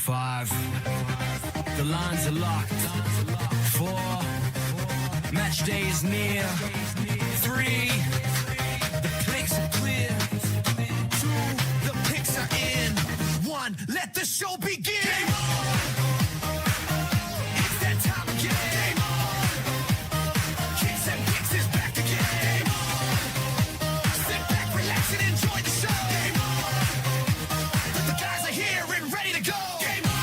5. The lines are locked. 4. Match day is near. 3. The plates are clear. 2. The picks are in. 1. Let the show begin. Game on. It's that time again. Game on. Kicks and picks is back again. Game on. Sit back, relax, and enjoy the show. Game on. The guys are here and ready to go. Game on.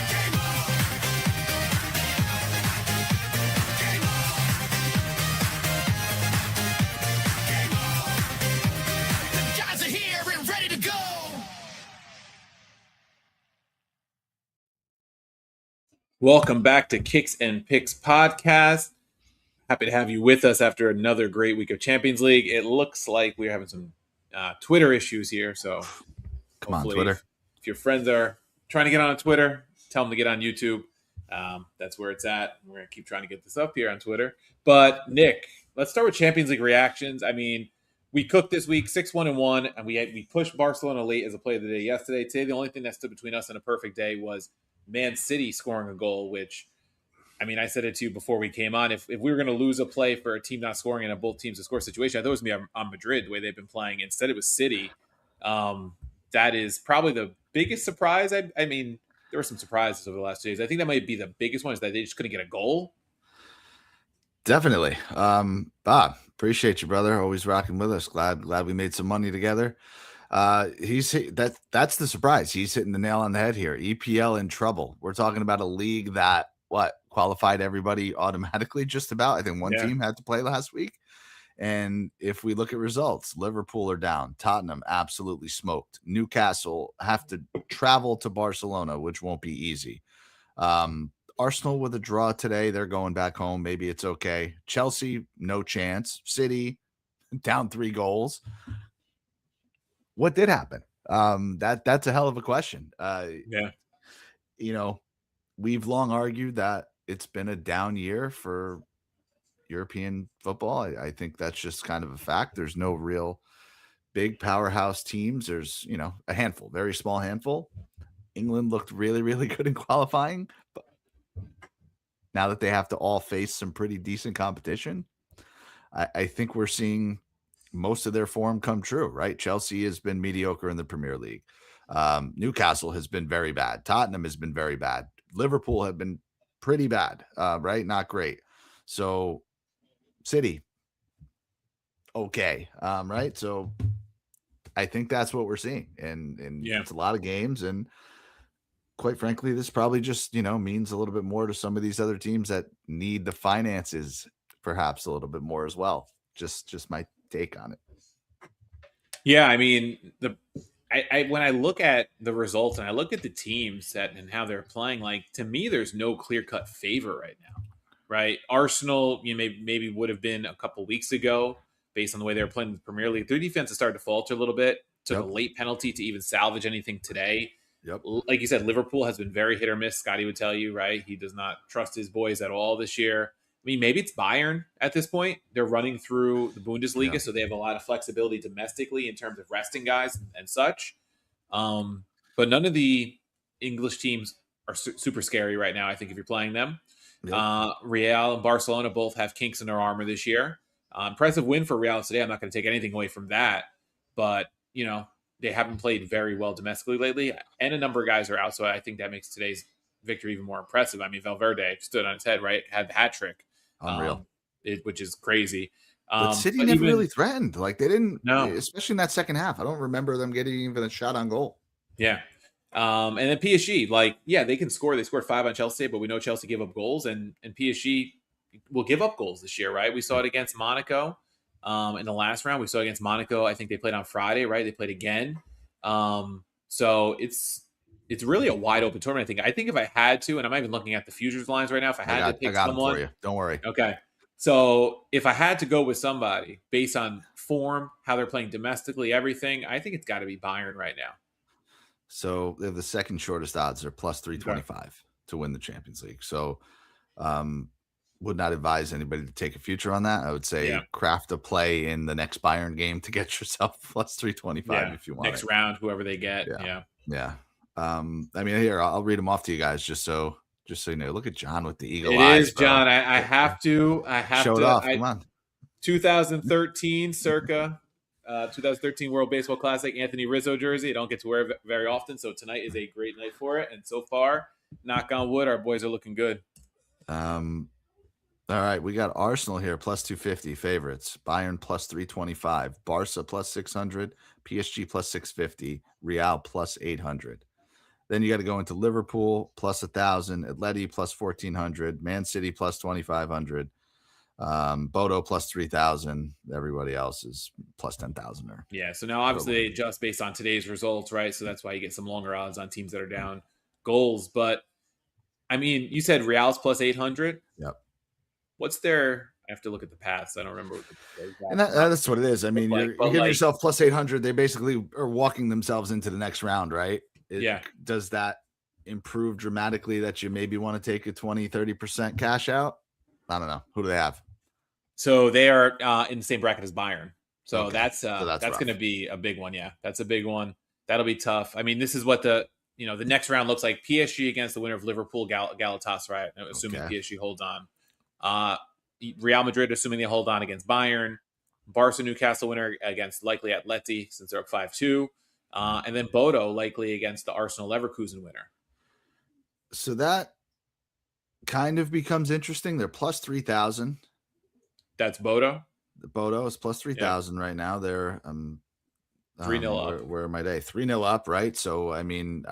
Game on. Game on. Game on. The guys are here and ready to go. Welcome back to Kicks and Picks podcast. Happy to have you with us after another great week of Champions League. It looks like we're having some Twitter issues here, so Come on, Twitter. If your friends are trying to get on Twitter, tell them to get on YouTube. That's where it's at. We're going to keep trying to get this up here on Twitter. But, Nick, let's start with Champions League reactions. I mean, we cooked this week 6-1-1, and we pushed Barcelona late as a play of the day yesterday. Today, the only thing that stood between us and a perfect day was Man City scoring a goal, which, I mean, I said it to you before we came on. If we were going to lose a play for a team not scoring in a both teams to score situation, I thought it was me on Madrid, the way they've been playing. Instead, it was City. That is probably the biggest surprise. I mean, there were some surprises over the last 2 days. I think that might be the biggest one, is that they just couldn't get a goal. Definitely. Bob, appreciate you, brother. Always rocking with us. Glad we made some money together. That's the surprise. He's hitting the nail on the head here. EPL in trouble. We're talking about a league that qualified everybody automatically, just about. I think one team had to play last week. And if we look at results, Liverpool are down. Tottenham absolutely smoked. Newcastle have to travel to Barcelona, which won't be easy. Arsenal with a draw today. They're going back home. Maybe it's okay. Chelsea, no chance. City, down 3 goals. What did happen? That's a hell of a question. You know, we've long argued that it's been a down year for European football. I think that's just kind of a fact. There's no real big powerhouse teams. There's, a handful, very small handful. England looked really, really good in qualifying, but now that they have to all face some pretty decent competition, I think we're seeing most of their form come true, right? Chelsea has been mediocre in the Premier League. Newcastle has been very bad. Tottenham has been very bad. Liverpool have been pretty bad, right? Not great. So City, okay, right? So I think that's what we're seeing. And it's a lot of games. And quite frankly, this probably just, means a little bit more to some of these other teams that need the finances perhaps a little bit more as well. Just my take on it. Yeah, I mean, when I look at the results and I look at the teams and how they're playing, like, to me, there's no clear-cut favor right now, right? Arsenal, maybe would have been a couple weeks ago based on the way they were playing in the Premier League. Their defense has started to falter a little bit. Took a late penalty to even salvage anything today. Yep. Like you said, Liverpool has been very hit or miss. Scotty would tell you, right? He does not trust his boys at all this year. I mean, maybe it's Bayern at this point. They're running through the Bundesliga, so they have a lot of flexibility domestically in terms of resting guys and such. But none of the English teams are super scary right now, I think, if you're playing them. Yep. Real and Barcelona both have kinks in their armor this year. Impressive win for Real today. I'm not going to take anything away from that. But, they haven't played very well domestically lately. And a number of guys are out, so I think that makes today's victory even more impressive. I mean, Valverde stood on his head, right? Had the hat trick. Unreal. Which is crazy. But City never really threatened. Like, they didn't, no, especially in that second half. I don't remember them getting even a shot on goal. Yeah. And then PSG, they can score. They scored 5 on Chelsea, but we know Chelsea give up goals, and PSG will give up goals this year, right? We saw it against Monaco in the last round. We saw it against Monaco. I think they played on Friday, right? They played again. So it's really a wide open tournament. I think if I had to, and I'm not even looking at the futures lines right now, if I had to pick someone for you. Don't worry. Okay. So if I had to go with somebody based on form, how they're playing domestically, everything, I think it's got to be Bayern right now. So they're the second shortest odds. They're plus 325 to win the Champions League. So would not advise anybody to take a future on that. I would say Yeah. craft a play in the next Bayern game to get yourself plus 325 if you want Next it. round, whoever they get. Yeah. Yeah. I mean, here I'll read them off to you guys just so you know. Look at John with the eagle It eyes, is, bro. John. I have to. Show it off. Come on. 2013 circa 2013 World Baseball Classic, Anthony Rizzo jersey. I don't get to wear it very often, so tonight is a great night for it. And so far, knock on wood, our boys are looking good. All right, we got Arsenal here plus 250 favorites, Bayern plus 325, Barca plus 600, PSG plus 650, Real plus 800. Then you got to go into Liverpool plus 1,000, Atleti plus 1,400, Man City plus 2,500, Bodo plus 3,000. Everybody else is plus 10,000. Yeah, so now obviously they adjust based on today's results, right? So that's why you get some longer odds on teams that are down goals. But I mean, you said Real's plus 800. Yep. What's their? I have to look at the paths. I don't remember. And that's what it is. I mean, you're giving yourself plus 800. They basically are walking themselves into the next round, right? Does that improve dramatically that you maybe want to take a 20, 30% cash out? I don't know. Who do they have? So they are in the same bracket as Bayern. So Okay. that's going to be a big one. Yeah, that's a big one. That'll be tough. I mean, this is what the next round looks like. PSG against the winner of Liverpool Galatasaray, assuming PSG holds on. Real Madrid, assuming they hold on against Bayern. Barca Newcastle winner against likely Atleti since they're up 5-2. And then Bodo likely against the Arsenal Leverkusen winner. So that kind of becomes interesting. They're plus 3,000. That's Bodo. The Bodo is plus 3,000 right now. They're 3-0 up. Where am I? 3-0 up, right? So I mean,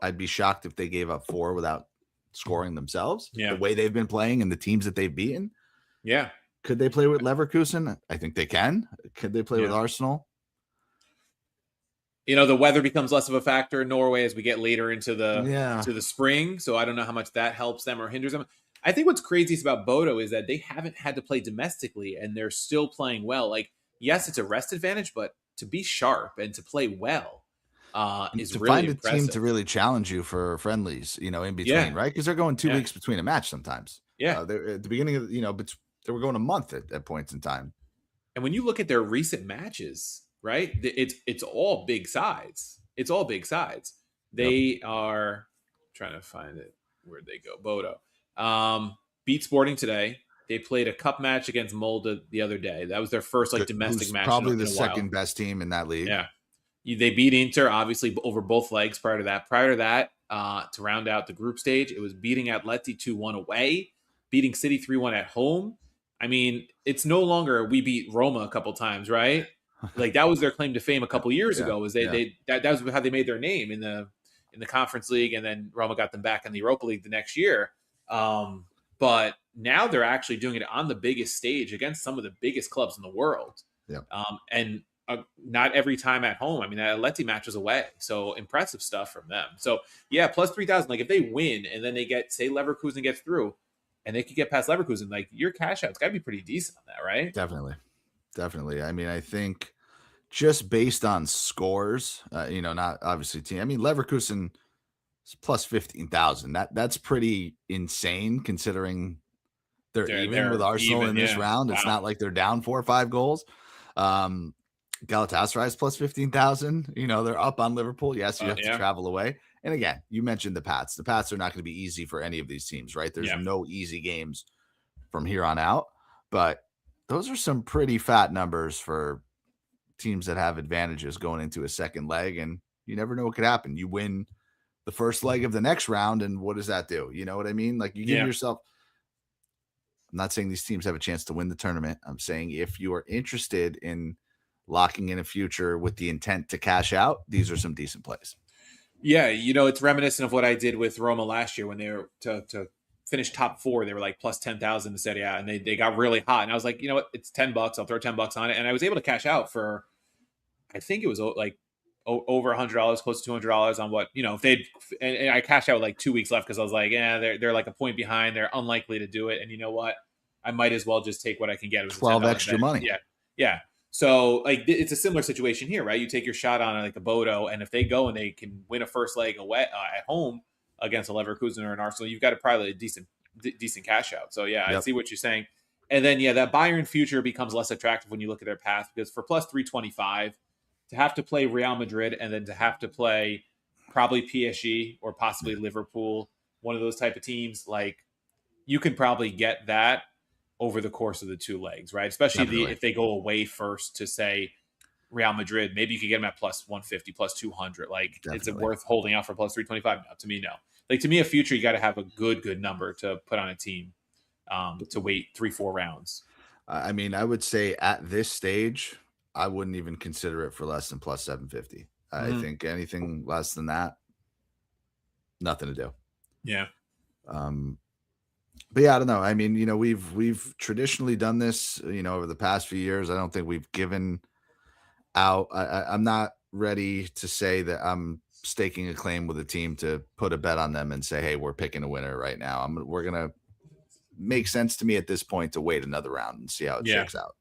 I'd be shocked if they gave up 4 without scoring themselves. Yeah. The way they've been playing and the teams that they've beaten. Yeah. Could they play with Leverkusen? I think they can. Could they play with Arsenal? The weather becomes less of a factor in Norway as we get later into the spring. So I don't know how much that helps them or hinders them. I think what's craziest about Bodo is that they haven't had to play domestically and they're still playing well. Like, yes, it's a rest advantage, but to be sharp and to play well is to really find impressive. A team to really challenge you for friendlies, in between, right? Because they're going 2 weeks between a match sometimes. Yeah. They're at the beginning of, but they were going a month at points in time. And when you look at their recent matches, right, it's all big sides. It's all big sides. They are trying to find it. Where'd they go? Bodo. Beat Sporting today. They played a cup match against Molde the other day. That was their first domestic match. Probably the second best team in that league. Yeah. They beat Inter, obviously, over both legs prior to that. To round out the group stage, it was beating Atleti 2-1 away, beating City 3-1 at home. I mean, it's no longer we beat Roma a couple times, right? Like that was their claim to fame a couple years ago. Was that was how they made their name in the Conference League, and then Roma got them back in the Europa League the next year. But now they're actually doing it on the biggest stage against some of the biggest clubs in the world. Yeah. And not every time at home. I mean, that Atleti match was away. So impressive stuff from them. So plus 3,000. Like if they win and then they get, say Leverkusen gets through and they could get past Leverkusen, like your cash out's gotta be pretty decent on that, right? Definitely. I mean, I think just based on scores, not obviously team. I mean, Leverkusen is plus 15,000. That's pretty insane considering they're even with Arsenal in this round. It's not like they're down 4 or 5 goals. Galatasaray is plus 15,000. They're up on Liverpool. Yes, you have to travel away. And again, you mentioned the Pats. The Pats are not going to be easy for any of these teams, right? There's no easy games from here on out. But those are some pretty fat numbers for teams that have advantages going into a second leg. And you never know what could happen. You win the first leg of the next round, and what does that do? You know what I mean? Like you give yourself. I'm not saying these teams have a chance to win the tournament. I'm saying if you are interested in locking in a future with the intent to cash out, these are some decent plays. Yeah, it's reminiscent of what I did with Roma last year when they were to finish top 4. They were like plus 10,000 in Serie A, and they got really hot. And I was like, you know what? It's $10. I'll throw $10 on it, and I was able to cash out for, I think it was like over $100, close to $200 on what if they'd. And I cashed out with like 2 weeks left because I was like, they're like a point behind. They're unlikely to do it, and you know what? I might as well just take what I can get. It was 12 extra money. Yeah. So like it's a similar situation here, right? You take your shot on like a Bodo, and if they go and they can win a first leg away at home against a Leverkusen or an Arsenal, you've got probably a decent decent cash out. So yeah, I Yep. see what you're saying. And then that Bayern future becomes less attractive when you look at their path, because for plus 325 to have to play Real Madrid and then to have to play probably PSG or possibly Liverpool, one of those type of teams, like you can probably get that over the course of the two legs, right? Especially if they go away first to say Real Madrid, maybe you could get them at plus 150, plus 200. Like, is it worth holding out for plus 325? No, to me, no. Like, to me, a future, you got to have a good number to put on a team to wait 3-4 rounds. I mean, I would say at this stage, I wouldn't even consider it for less than plus 750. I think anything less than that, nothing to do. Yeah. But yeah, I don't know. I mean, we've traditionally done this, over the past few years. I don't think we've given out. I'm not ready to say that I'm staking a claim with a team to put a bet on them and say, hey, we're picking a winner right now. We're going to make sense to me at this point to wait another round and see how it shakes out.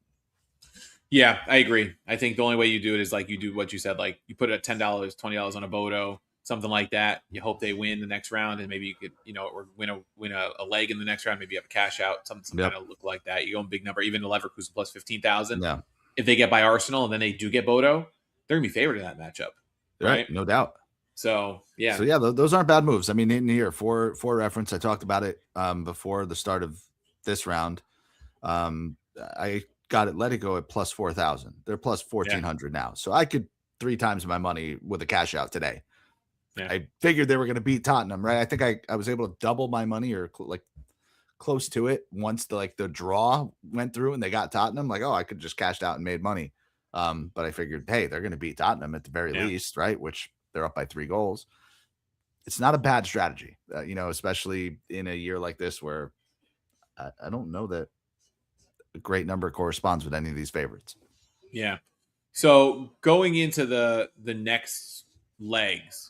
Yeah, I agree. I think the only way you do it is like you do what you said, like you put it at $10, $20 on a Bodo, something like that. You hope they win the next round, and maybe you could, or win a leg in the next round. Maybe you have a cash out, something kind of look like that. You go in big number, even the Leverkusen plus 15,000. Yeah. If they get by Arsenal and then they do get Bodo, they're gonna be favored in that matchup, right? No doubt. So yeah. Those aren't bad moves. I mean, in here for reference, I talked about it before the start of this round. I got Atletico at plus 4,000. They're plus 1,400 now. So I could 3 times my money with a cash out today. Yeah. I figured they were going to beat Tottenham, right? I think I was able to double my money or like close to it once the draw went through and they got Tottenham. Like, oh, I could just cashed out and made money. But I figured, hey, they're going to beat Tottenham at the very least, right? Which they're up by 3 goals. It's not a bad strategy, especially in a year like this where I don't know that a great number corresponds with any of these favorites. Yeah. So going into the next legs,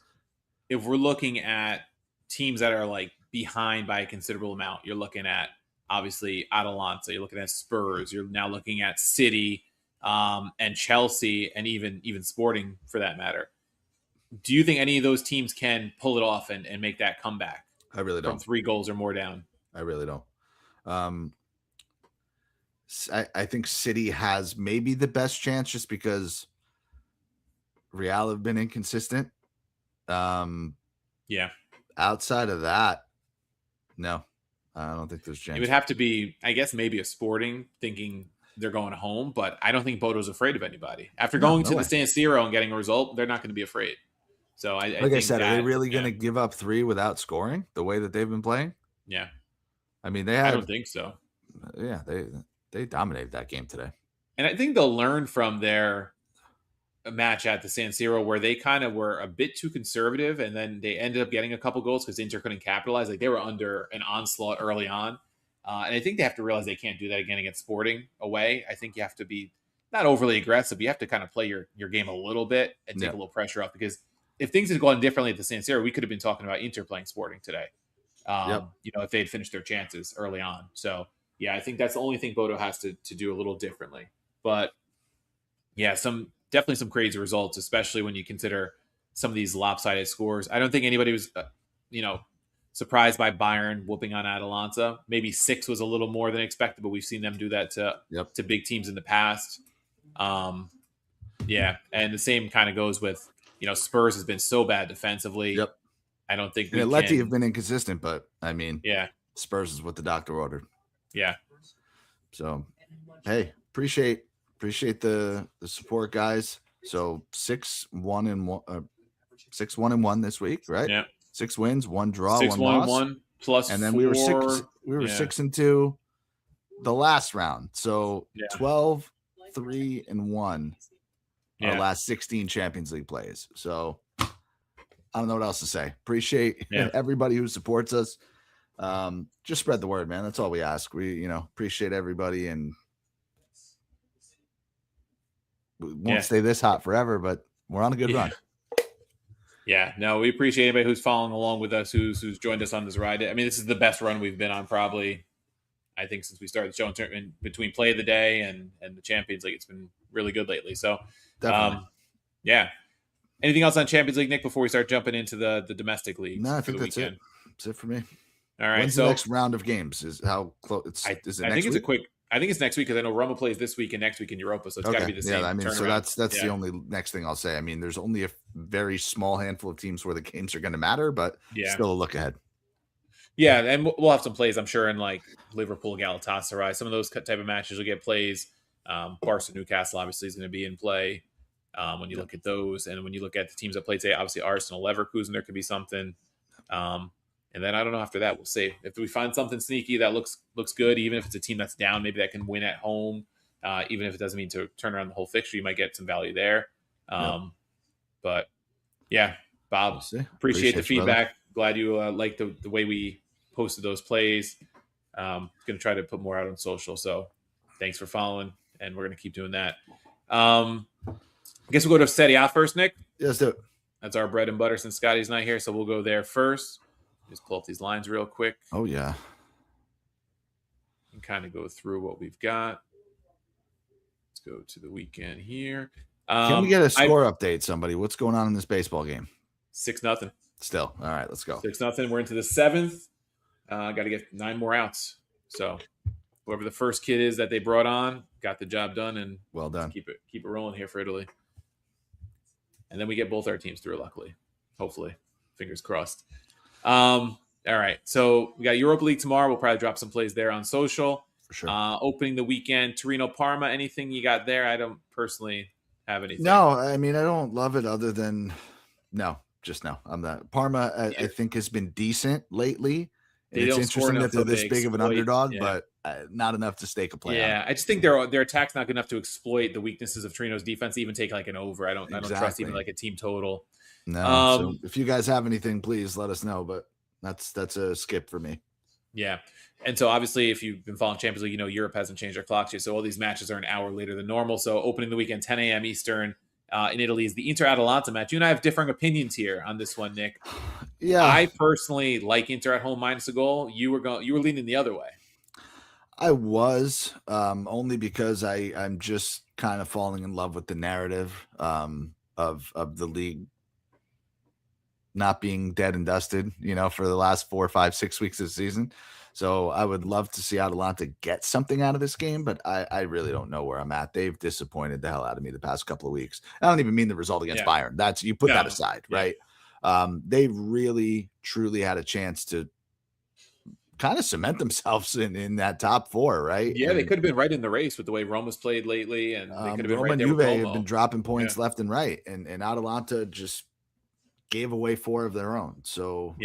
if we're looking at teams that are like behind by a considerable amount, you're looking at obviously Atalanta, you're looking at Spurs, you're now looking at City and Chelsea, and even Sporting for that matter. Do you think any of those teams can pull it off and make that comeback? I really don't. From 3 goals or more down. I really don't. I think City has maybe the best chance just because Real have been inconsistent. Yeah. Outside of that, no, I don't think there's chance. It would have to be, I guess, maybe a Sporting thinking they're going home, but I don't think Bodo's afraid of anybody. After going to the San Siro and getting a result, they're not going to be afraid. So I think are they really going to give up 3 without scoring the way that they've been playing? Yeah. I mean, I don't think so. Yeah, they dominated that game today. And I think they'll learn from their match at the San Siro where they kind of were a bit too conservative, and then they ended up getting a couple goals because Inter couldn't capitalize. Like they were under an onslaught early on. And I think they have to realize they can't do that again against Sporting away. I think you have to be not overly aggressive. You have to kind of play your game a little bit and take a little pressure off, because if things had gone differently at the San Siro, we could have been talking about Inter playing Sporting today. If they had finished their chances early on. So yeah, I think that's the only thing Bodo has to do a little differently. But yeah, definitely some crazy results, especially when you consider some of these lopsided scores. I don't think anybody was, surprised by Bayern whooping on Atalanta. Maybe 6 was a little more than expected, but we've seen them do that to big teams in the past. Yeah, and the same kind of goes with, Spurs has been so bad defensively. Yep. I don't think Leti have been inconsistent, but I mean, yeah, Spurs is what the doctor ordered. Yeah. So, hey, appreciate the support, guys. So 6-1-1 this week, right? Yeah. 6 wins, 1 draw, 6-1-1 1 loss. plus, and then 4, we were 6-2 the last round. So 12-3-1 our last 16 Champions League plays. So I don't know what else to say. Appreciate everybody who supports us. Just spread the word, man. That's all we ask. We, appreciate everybody, and we won't stay this hot forever, but we're on a good run. Yeah, no, we appreciate anybody who's following along with us, who's joined us on this ride. I mean, this is the best run we've been on probably, I think, since we started the show in between play of the day and the Champions League. It's been really good lately. So, yeah. Anything else on Champions League, Nick, before we start jumping into the domestic league? No, I think that's it. That's it for me. All right. When's the next round of games? Is how close? Is it I next think it's week? I think it's next week because I know Roma plays this week and next week in Europa, so it's got to be the same. Yeah, I mean, so turnaround. that's the only next thing I'll say. I mean, there's only a very small handful of teams where the games are going to matter, but still a look ahead. Yeah, and we'll have some plays, I'm sure, in like Liverpool, Galatasaray. Some of those type of matches will get plays. Barca, Newcastle, obviously, is going to be in play when you look at those. And when you look at the teams that played today, obviously Arsenal, Leverkusen, there could be something. And then I don't know after that. We'll see if we find something sneaky that looks good, even if it's a team that's down, maybe that can win at home. Even if it doesn't mean to turn around the whole fixture, you might get some value there. But yeah, Bob, appreciate the feedback. Brother. Glad you like the way we posted those plays. Going to try to put more out on social. So thanks for following, and we're going to keep doing that. I guess we'll go to Serie A first, Nick. Yes, do it. That's our bread and butter since Scotty's not here, so we'll go there first. Just pull up these lines real quick. Oh, yeah. And kind of go through what we've got. Let's go to the weekend here. Can we get a score update, somebody? What's going on in this baseball game? 6-0. Still. All right, let's go. 6-0. We're into the 7th. Got to get 9 more outs. So whoever the first kid is that they brought on got the job done, and well done. Keep it rolling here for Italy. And then we get both our teams through, luckily. Hopefully. Fingers crossed. All right. So we got Europa League tomorrow. We'll probably drop some plays there on social. For sure. Opening the weekend, Torino-Parma. Anything you got there? I don't personally have anything. No, I mean, I don't love it other than no. I'm not. Parma, I think, has been decent lately. And it's interesting that they're this big of an underdog, but not enough to stake a play. Yeah, I just think their attack's not good enough to exploit the weaknesses of Torino's defense. Even take like an over. I don't trust even like a team total. No. So if you guys have anything, please let us know. But that's a skip for me. Yeah, and so obviously, if you've been following Champions League, you know Europe hasn't changed their clocks yet. So all these matches are an hour later than normal. So opening the weekend, 10 a.m. Eastern. In Italy is the Inter-Atalanta match. You and I have differing opinions here on this one, Nick. Yeah, I personally like Inter at home minus a goal. You were leaning the other way. I was only because I'm just kind of falling in love with the narrative of the league not being dead and dusted, for the last 4, 5, 6 weeks of the season. So I would love to see Atalanta get something out of this game, but I really don't know where I'm at. They've disappointed the hell out of me the past couple of weeks. I don't even mean the result against Bayern. That's you put that aside, right? They really, truly had a chance to kind of cement themselves in that top 4, right? Yeah, they could have been right in the race with the way Roma's played lately, and they could have been Roma right there and with Juve Como. have been dropping points left and right, and Atalanta just gave away 4 of their own. So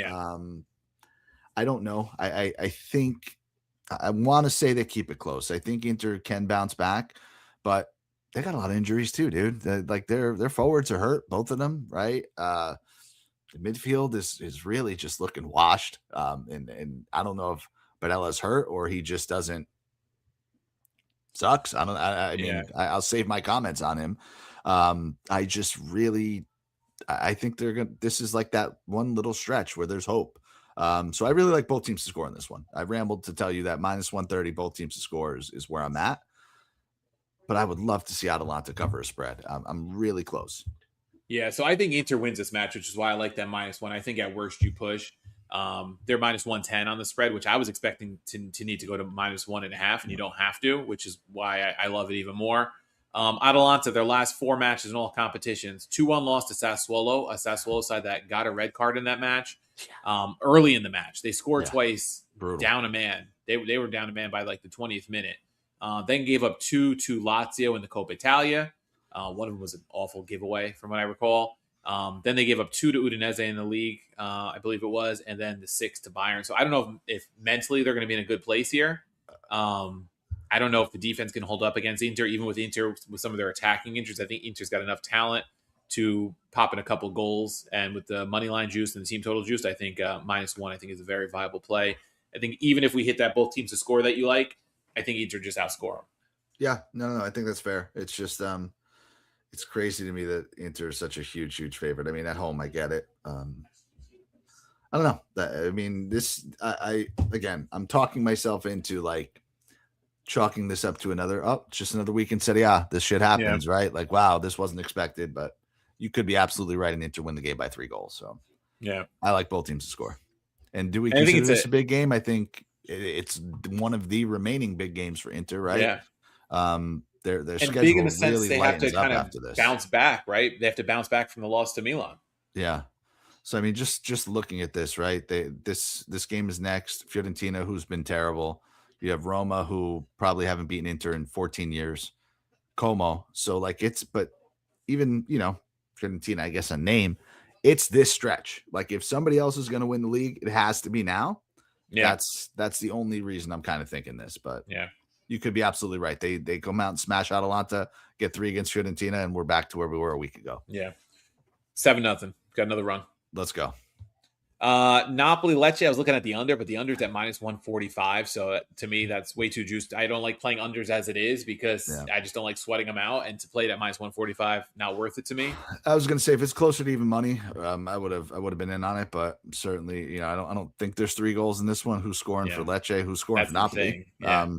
I don't know. I think I want to say they keep it close. I think Inter can bounce back, but they got a lot of injuries too, dude. Their forwards are hurt, both of them, right? The midfield is really just looking washed. And I don't know if Barella's hurt or he just doesn't sucks. I mean, I'll save my comments on him. I just really, I think this is like that one little stretch where there's hope. So I really like both teams to score in this one. I rambled to tell you that minus 130, both teams to score is where I'm at. But I would love to see Atalanta cover a spread. I'm really close. Yeah, so I think Inter wins this match, which is why I like that -1. I think at worst you push. They're minus 110 on the spread, which I was expecting to need to go to minus 1.5, and you don't have to, which is why I love it even more. Atalanta, their last 4 matches in all competitions, 2-1 loss to Sassuolo, a Sassuolo side that got a red card in that match. Early in the match, they scored twice, brutal. Down a man. They were down a man by like the 20th minute. Then gave up 2 to Lazio in the Coppa Italia. One of them was an awful giveaway from what I recall. Then they gave up 2 to Udinese in the league, I believe it was, and then the 6 to Bayern. So I don't know if mentally they're going to be in a good place here. I don't know if the defense can hold up against Inter, even with Inter with some of their attacking injuries. I think Inter's got enough talent to pop in a couple goals, and with the money line juice and the team total juice, I think -1 I think is a very viable play. I think even if we hit that both teams to score that you like, I think Inter just outscore them. Yeah, no, I think that's fair. It's just it's crazy to me that Inter is such a huge favorite. I mean, at home, I get it. I don't know. I mean, again, I'm talking myself into like chalking this up to just another week in Serie A. This shit happens, right? Like, wow, this wasn't expected, but you could be absolutely right and Inter win the game by 3 goals. So yeah, I like both teams to score. And do we And I think consider it's this a big game? I think it's one of the remaining big games for Inter, right? yeah. Their And big in schedule the sense really they have to lightens up kind of after this. bounce back, right? They have to bounce back from the loss to Milan. Yeah. So I mean, just looking at this, right? This game is next. Fiorentina, who's been terrible. You have Roma, who probably haven't beaten Inter in 14 years. Como. So like but even Fiorentina, I guess a name. It's this stretch. Like if somebody else is going to win the league, it has to be now. Yeah. That's the only reason I'm kind of thinking this. But Yeah. you could be absolutely right. They come out and smash Atalanta, get 3 against Fiorentina, and we're back to where we were a week ago. Yeah. 7-0. Got another run. Let's go. Napoli Lecce. I was looking at the under, but the under's at -145. So to me, that's way too juiced. I don't like playing unders as it is because I just don't like sweating them out. And to play it at -145, not worth it to me. I was going to say if it's closer to even money, I would have been in on it. But certainly, I don't think there's 3 goals in this one. Who's scoring for Lecce? Who's scoring for Napoli? Yeah.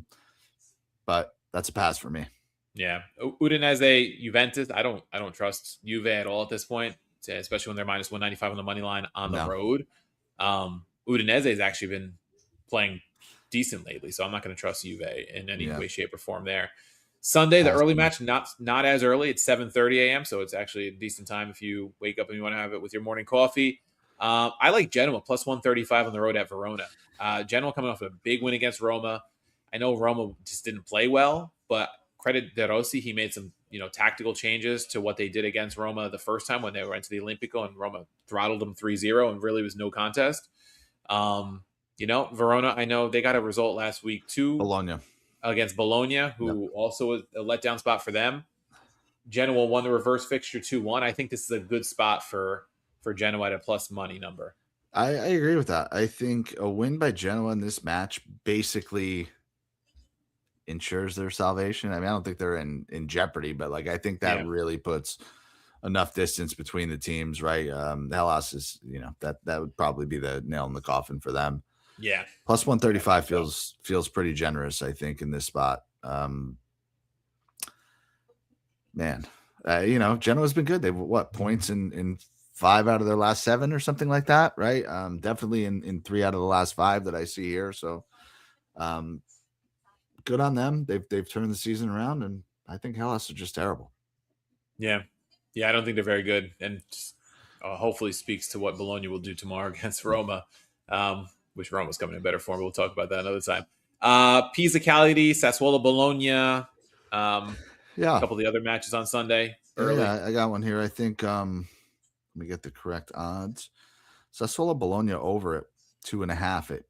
But that's a pass for me. Yeah, Udinese, Juventus. I don't trust Juve at all at this point, especially when they're -195 on the money line on the road. Udinese has actually been playing decent lately, so I'm not going to trust Juve in any way, shape, or form there. Sunday, the early match, not as early. It's 7:30 a.m., so it's actually a decent time if you wake up and you want to have it with your morning coffee. I like Genoa +135 on the road at Verona. Genoa coming off a big win against Roma. I know Roma just didn't play well, but credit De Rossi, he made some tactical changes to what they did against Roma the first time when they went to the Olimpico and Roma throttled them 3-0 and really was no contest. Verona, I know they got a result last week too. Bologna. Against Bologna, who also was a letdown spot for them. Genoa won the reverse fixture 2-1. I think this is a good spot for Genoa at a plus money number. I agree with that. I think a win by Genoa in this match basically ensures their salvation. I mean, I don't think they're in jeopardy, but like I think that really puts enough distance between the teams, right? Hellas is, that would probably be the nail in the coffin for them. Yeah. +135 feels pretty generous, I think, in this spot. Genoa's been good. They've points in 5 out of their last 7 or something like that, right? Definitely in 3 out of the last 5 that I see here. So good on them. They've turned the season around, and I think Hellas are just terrible. Yeah. I don't think they're very good, and hopefully speaks to what Bologna will do tomorrow against Roma, which Roma's coming in better form. We'll talk about that another time. Pisa Cagliari, Sassuolo Bologna. A couple of the other matches on Sunday. Early. Yeah, I got one here. I think let me get the correct odds. Sassuolo Bologna over at 2.5 at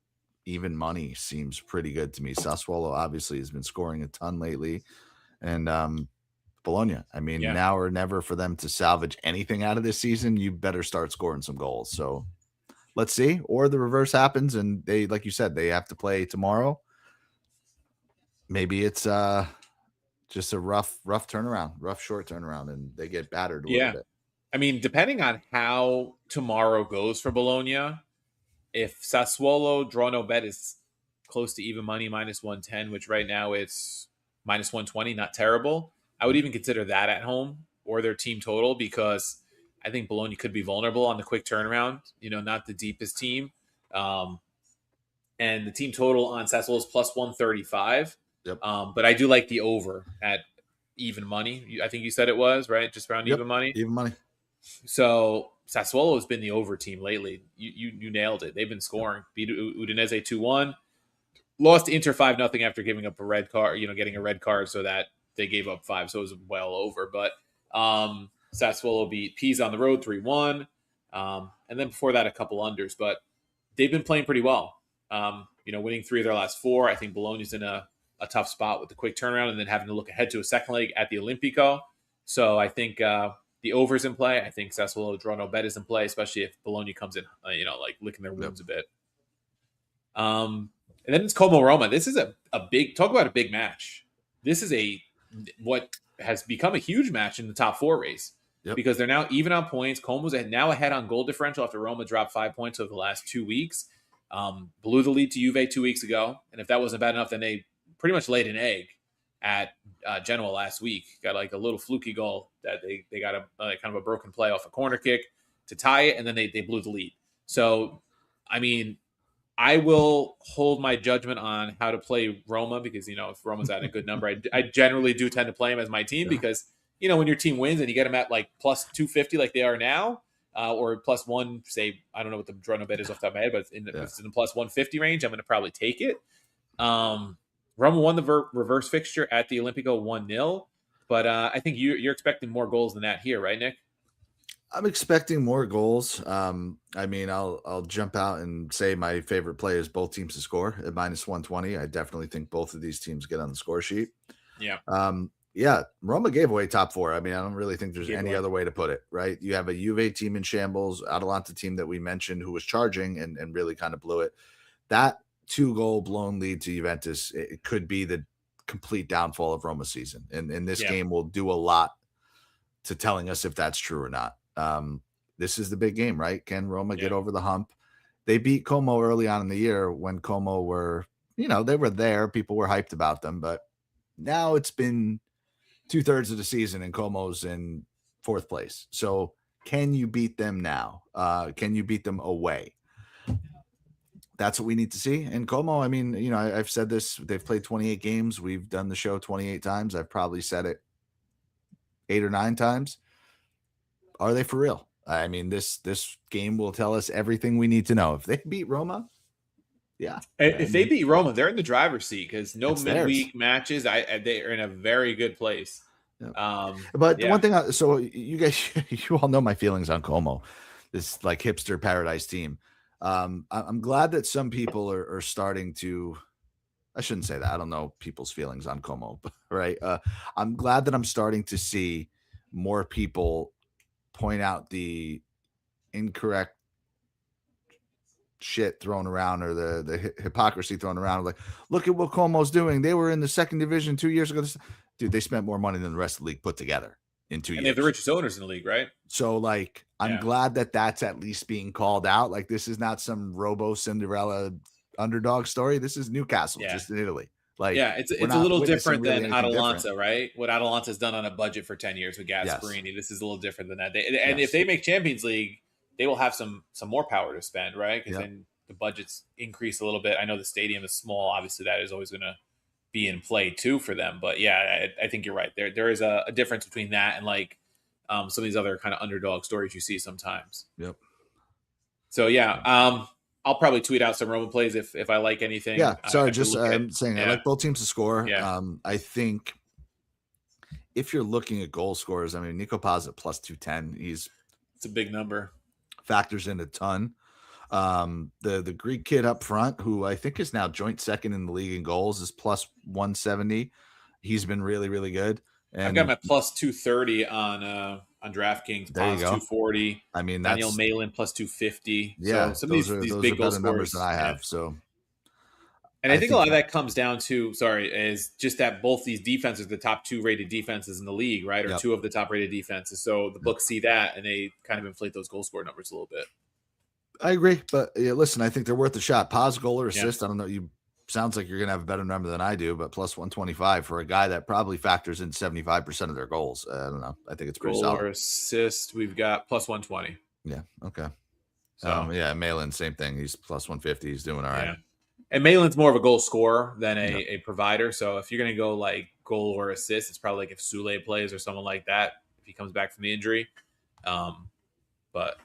even money seems pretty good to me. Sassuolo obviously has been scoring a ton lately, and Bologna, I mean, now or never for them to salvage anything out of this season. You better start scoring some goals. So let's see. Or the reverse happens, and they, like you said, they have to play tomorrow. Maybe it's just a rough turnaround, short turnaround, and they get battered a little bit. I mean, depending on how tomorrow goes for Bologna, if Sassuolo draw no bet is close to even money, -110, which right now it's -120, not terrible. I would even consider that at home or their team total, because I think Bologna could be vulnerable on the quick turnaround, not the deepest team. And the team total on Sassuolo is +135. Yep. But I do like the over at even money. I think you said it was, right? Just around even money. Even money. So Sassuolo has been the over team lately. You nailed it. They've been scoring. Beat Udinese 2-1. Lost to Inter 5-0 after giving up a red card, getting a red card, so that they gave up 5, so it was well over. But Sassuolo beat Pisa on the road 3-1. And then before that, a couple unders. But they've been playing pretty well. Winning 3 of their last 4. I think Bologna's in a tough spot with the quick turnaround and then having to look ahead to a second leg at the Olimpico. So I think the over's in play. I think Sassuolo draw no bet is in play, especially if Bologna comes in, like licking their wounds a bit. And then it's Como Roma. This is a big, talk about a big match. This is what has become a huge match in the top 4 race, because they're now even on points. Como's now ahead on goal differential after Roma dropped 5 points over the last 2 weeks. Blew the lead to Juve 2 weeks ago. And if that wasn't bad enough, then they pretty much laid an egg at Genoa last week. Got like a little fluky goal that they got a kind of a broken play off a corner kick to tie it, and then they blew the lead. So, I mean, I will hold my judgment on how to play Roma because, if Roma's at a good number, I generally do tend to play them as my team because, when your team wins and you get them at like plus 250 like they are now, or plus one, say, I don't know what the Drona bet is off the top of my head, but if it's in the plus 150 range, I'm going to probably take it. Roma won the reverse fixture at the Olimpico 1-0, but I think you're expecting more goals than that here, right, Nick? I'm expecting more goals. I'll jump out and say my favorite play is both teams to score at minus 120. I definitely think both of these teams get on the score sheet. Yeah. Roma gave away top four. I don't really think there's any other way to put it, right? You have a Juve team in shambles, Atalanta team that we mentioned who was charging and really kind of blew it. That 2-goal blown lead to Juventus, it could be the complete downfall of Roma's season. And this game will do a lot to telling us if that's true or not. This is the big game, right? Can Roma get over the hump? They beat Como early on in the year when Como were, they were there. People were hyped about them, but now it's been 2/3 of the season and Como's in 4th place. So can you beat them now? Can you beat them away? That's what we need to see. And Como, I've said this, they've played 28 games. We've done the show 28 times. I've probably said it 8 or 9 times. Are they for real? This game will tell us everything we need to know. If they beat Roma, if they beat Roma, they're in the driver's seat because no midweek matches. They are in a very good place. But one thing, so you guys, you all know my feelings on Como, this like hipster paradise team. I'm glad that some people are starting to. I shouldn't say that. I don't know people's feelings on Como, right? I'm glad that I'm starting to see more people point out the incorrect shit thrown around or the hypocrisy thrown around. Like, look at what Como's doing. They were in the 2nd division 2 years ago. Dude, they spent more money than the rest of the league put together in 2 years. And they have the richest owners in the league, right? So, I'm glad that that's at least being called out. Like, this is not some Robo Cinderella underdog story. This is Newcastle, just in Italy. It's a little different than Atalanta, right? What Atalanta's done on a budget for 10 years with Gasparini. This is a little different than that. If they make Champions League, they will have some more power to spend, right? Because then the budgets increase a little bit. I know the stadium is small. Obviously, that is always going to be in play too for them. But I think you're right. There is a difference between that and some of these other kind of underdog stories you see sometimes. Yep. So I'll probably tweet out some Roma plays if I like anything. Yeah, sorry, I'm saying I like both teams to score. Yeah. I think if you're looking at goal scorers, Nico Paz at plus 210, it's a big number. Factors in a ton. The Greek kid up front, who I think is now joint 2nd in the league in goals, is plus 170. He's been really, really good. And I've got him at plus 230 on DraftKings, plus 240. Daniel Malin plus 250. Yeah, so some of these big goal numbers that I have. So, and I think a lot of that comes down to is just that both these defenses, the top 2 rated defenses in the league, right, or 2 of the top rated defenses. So the books see that and they kind of inflate those goal score numbers a little bit. I agree, but listen, I think they're worth a shot. Paz goal or assist. I don't know. Sounds like you're going to have a better number than I do, but plus 125 for a guy that probably factors in 75% of their goals. I don't know. I think it's pretty solid. Goal or assist, we've got plus 120. Yeah. Okay. So Malin, same thing. He's plus 150. He's doing all right. Yeah. And Malin's more of a goal scorer than a provider. So if you're going to go goal or assist, it's probably if Sule plays or someone like that, if he comes back from the injury. But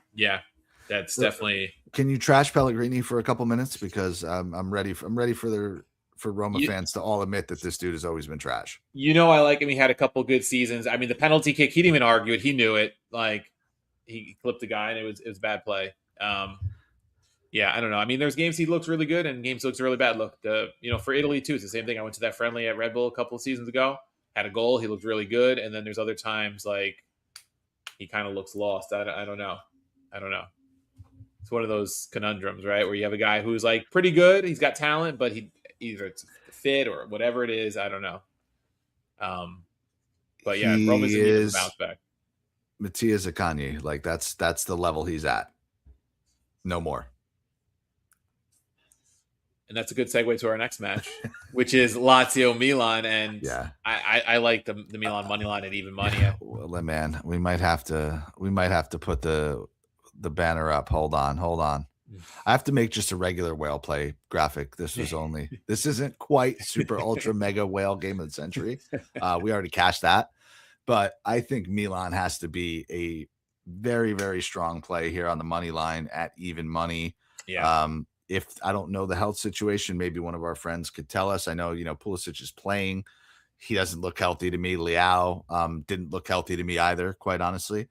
that's definitely. Can you trash Pellegrini for a couple minutes because I'm ready for Roma fans to all admit that this dude has always been trash. I like him. He had a couple good seasons. The penalty kick, he didn't even argue it. He knew it. He clipped the guy and it was bad play. I don't know. There's games he looks really good and games he looks really bad. Look, for Italy too, it's the same thing. I went to that friendly at Red Bull a couple of seasons ago. Had a goal. He looked really good, and then there's other times he kind of looks lost. I don't know. It's one of those conundrums, right? Where you have a guy who's pretty good. He's got talent, but he either it's fit or whatever it is. I don't know. But Roma's in need to bounce back. Mattia Zaccagni, that's the level he's at. No more. And that's a good segue to our next match, which is Lazio Milan. And I like the Milan money line at even money. Well, man, we might have to put the banner up. Hold on. I have to make just a regular whale play graphic. This isn't quite super ultra mega whale game of the century. We already cashed that, but I think Milan has to be a very, very strong play here on the money line at even money. Yeah. If I don't know the health situation, maybe one of our friends could tell us. I know, Pulisic is playing. He doesn't look healthy to me. Leao didn't look healthy to me either, quite honestly.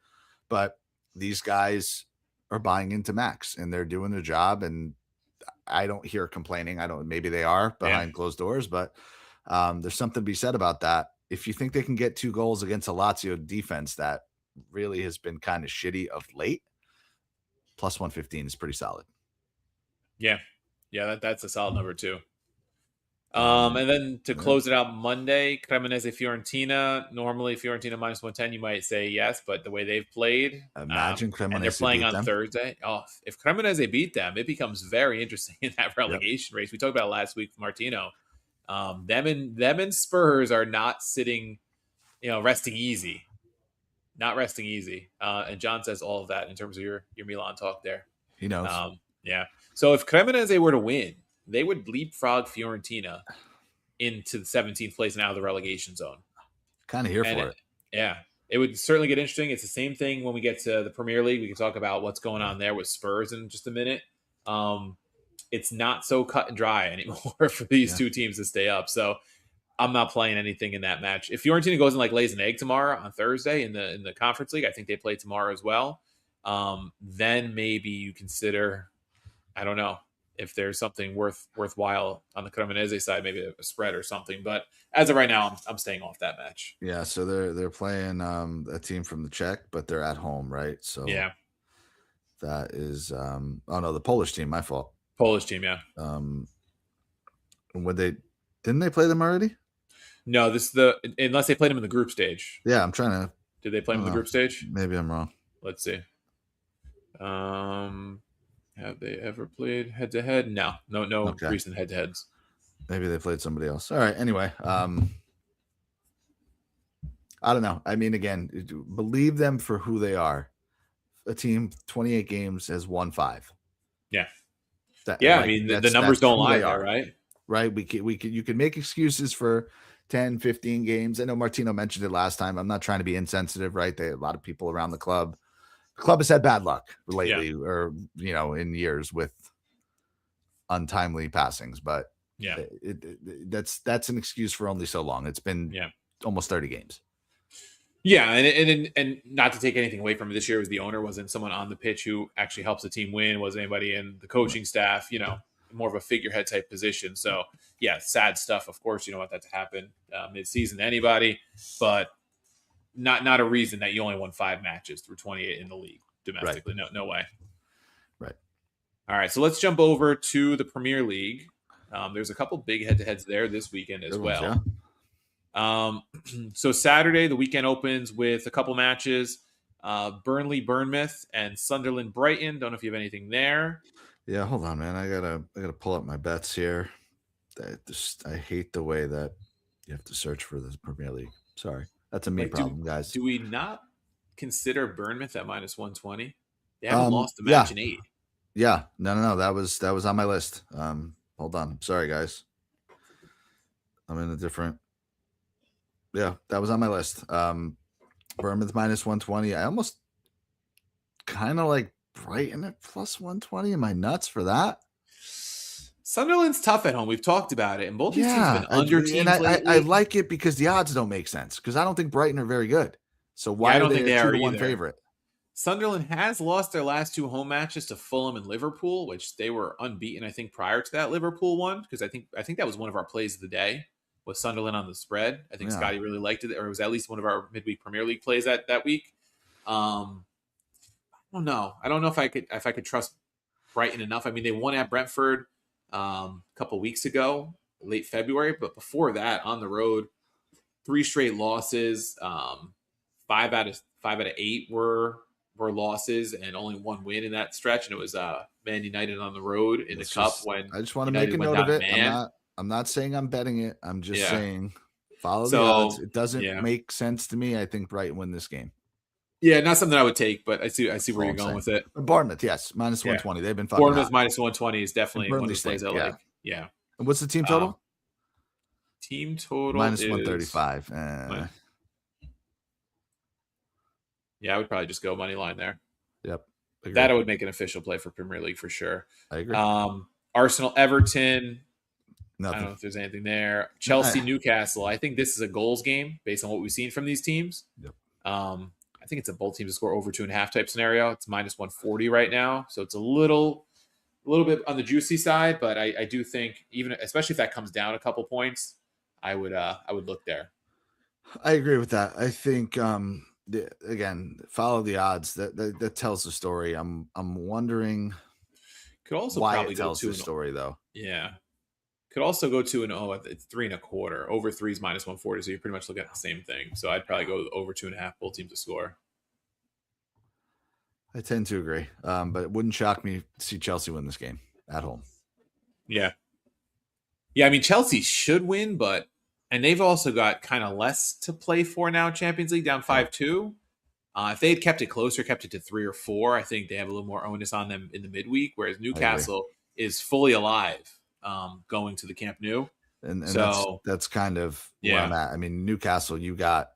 But these guys are buying into Max and they're doing their job. And I don't hear complaining. Maybe they are behind closed doors, but there's something to be said about that. If you think they can get 2 goals against a Lazio defense that really has been kind of shitty of late, plus 115 is pretty solid. Yeah. That's a solid number too. And then to close it out Monday, Cremonese Fiorentina. Normally Fiorentina minus 110, you might say yes, but the way they've played, imagine Cremonese and they're playing on them. Thursday. Oh, if Cremonese beat them, it becomes very interesting in that relegation race. We talked about it last week with Martino. Them and Spurs are not sitting, resting easy. Not resting easy. And John says all of that in terms of your Milan talk there. He knows. Yeah. So if Cremonese were to win, they would leapfrog Fiorentina into the 17th place and out of the relegation zone. Kind of here for it. Yeah. It would certainly get interesting. It's the same thing when we get to the Premier League. We can talk about what's going on there with Spurs in just a minute. It's not so cut and dry anymore for these two teams to stay up. So I'm not playing anything in that match. If Fiorentina goes and lays an egg tomorrow on Thursday in the Conference League, I think they play tomorrow as well. Then maybe you consider, I don't know, if there's something worthwhile on the Cremonese side, maybe a spread or something. But as of right now, I'm staying off that match. Yeah, so they're playing a team from the Czech, but they're at home, right? So yeah, that is the Polish team. My fault. Polish team, yeah. Didn't they play them already? No, unless they played them in the group stage. Yeah, I'm trying to. Did they play them in the group stage? Maybe I'm wrong. Let's see. Have they ever played head to head? No, recent head to heads. Maybe they played somebody else. All right. Anyway, I don't know. I mean, again, believe them for who they are. A team 28 games has won 5. Yeah. I mean, the numbers don't lie there, right? Right. You can make excuses for 10, 15 games. I know Martino mentioned it last time. I'm not trying to be insensitive, right? A lot of people around the club. The club has had bad luck lately, or in years with untimely passings. But that's an excuse for only so long. It's been almost 30 games. Yeah, and not to take anything away from it, this year was the owner, wasn't someone on the pitch who actually helps the team win, wasn't anybody in the coaching staff, more of a figurehead type position. So yeah, sad stuff. Of course, you don't want that to happen mid-season to anybody, but not a reason that you only won 5 matches through 28 in the league domestically. Right. No way. Right. All right, so let's jump over to the Premier League. There's a couple big head-to-heads there this weekend as well. So Saturday, the weekend opens with a couple matches. Burnley, Bournemouth, and Sunderland, Brighton. Don't know if you have anything there. Yeah, hold on, man. I gotta pull up my bets here. I hate the way that you have to search for the Premier League. Sorry, that's a me problem, guys. Do we not consider Bournemouth at minus 120? They haven't lost a match in 8. Yeah, no. That was on my list. Hold on. Sorry, guys. I'm in a different. Yeah, that was on my list. Bournemouth minus 120. I almost kind of like Brighton at plus 120. Am I nuts for that? Sunderland's tough at home. We've talked about it, and both these teams have been under teams lately. I like it because the odds don't make sense. Because I don't think Brighton are very good. So why I don't think they are 2-1 favorite? Sunderland has lost their last 2 home matches to Fulham and Liverpool, which they were unbeaten, I think, prior to that Liverpool one. Because I think that was one of our plays of the day. Was Sunderland on the spread. I think Scotty really liked it, or it was at least one of our midweek Premier League plays that week. I don't know. I don't know if I could trust Brighton enough. I mean, they won at Brentford a couple weeks ago, late February, but before that, on the road, 3 straight losses. 5 out of 8 were losses, and only 1 win in that stretch, and it was Man United on the road in the Cup. When I just want to make a note of it. I'm not saying I'm betting it. I'm just saying follow the odds. It doesn't make sense to me. I think Brighton win this game. Yeah, not something I would take, but I see where you're I'm going saying. with it. Bournemouth, yes, minus 120. They've been fucking Bournemouth hot. minus 120 is And definitely one of Burnley the plays I stink, like. Yeah. And what's the team total? Team total Minus is 135. Yeah, I would probably just go money line there. Yep. Agreed. That I would make an official play for Premier League for sure. I agree. Arsenal, Everton. Nothing. I don't know if there's anything there. Chelsea, Newcastle. I think this is a goals game based on what we've seen from these teams. Yep. I think it's a both teams to score over 2.5 type scenario. It's minus 140 right now, so it's a little bit on the juicy side. But I do think even especially if that comes down a couple points, I would look there. I agree with that. I think again, follow the odds. That tells the story. I'm wondering could also why probably it tells go the story though. Yeah. Could also go 2-0 at 3.25. Over 3 is minus 140, so you're pretty much looking at the same thing. So I'd probably go over 2.5, both teams to score. I tend to agree, but it wouldn't shock me to see Chelsea win this game at home. Yeah. I mean, Chelsea should win, and they've also got kind of less to play for now. Champions League down 5-2. If they had kept it closer, kept it to 3 or 4, I think they have a little more onus on them in the midweek. Whereas Newcastle is fully alive. Going to the Camp Nou, and so that's kind of where I'm at. I mean, Newcastle, you got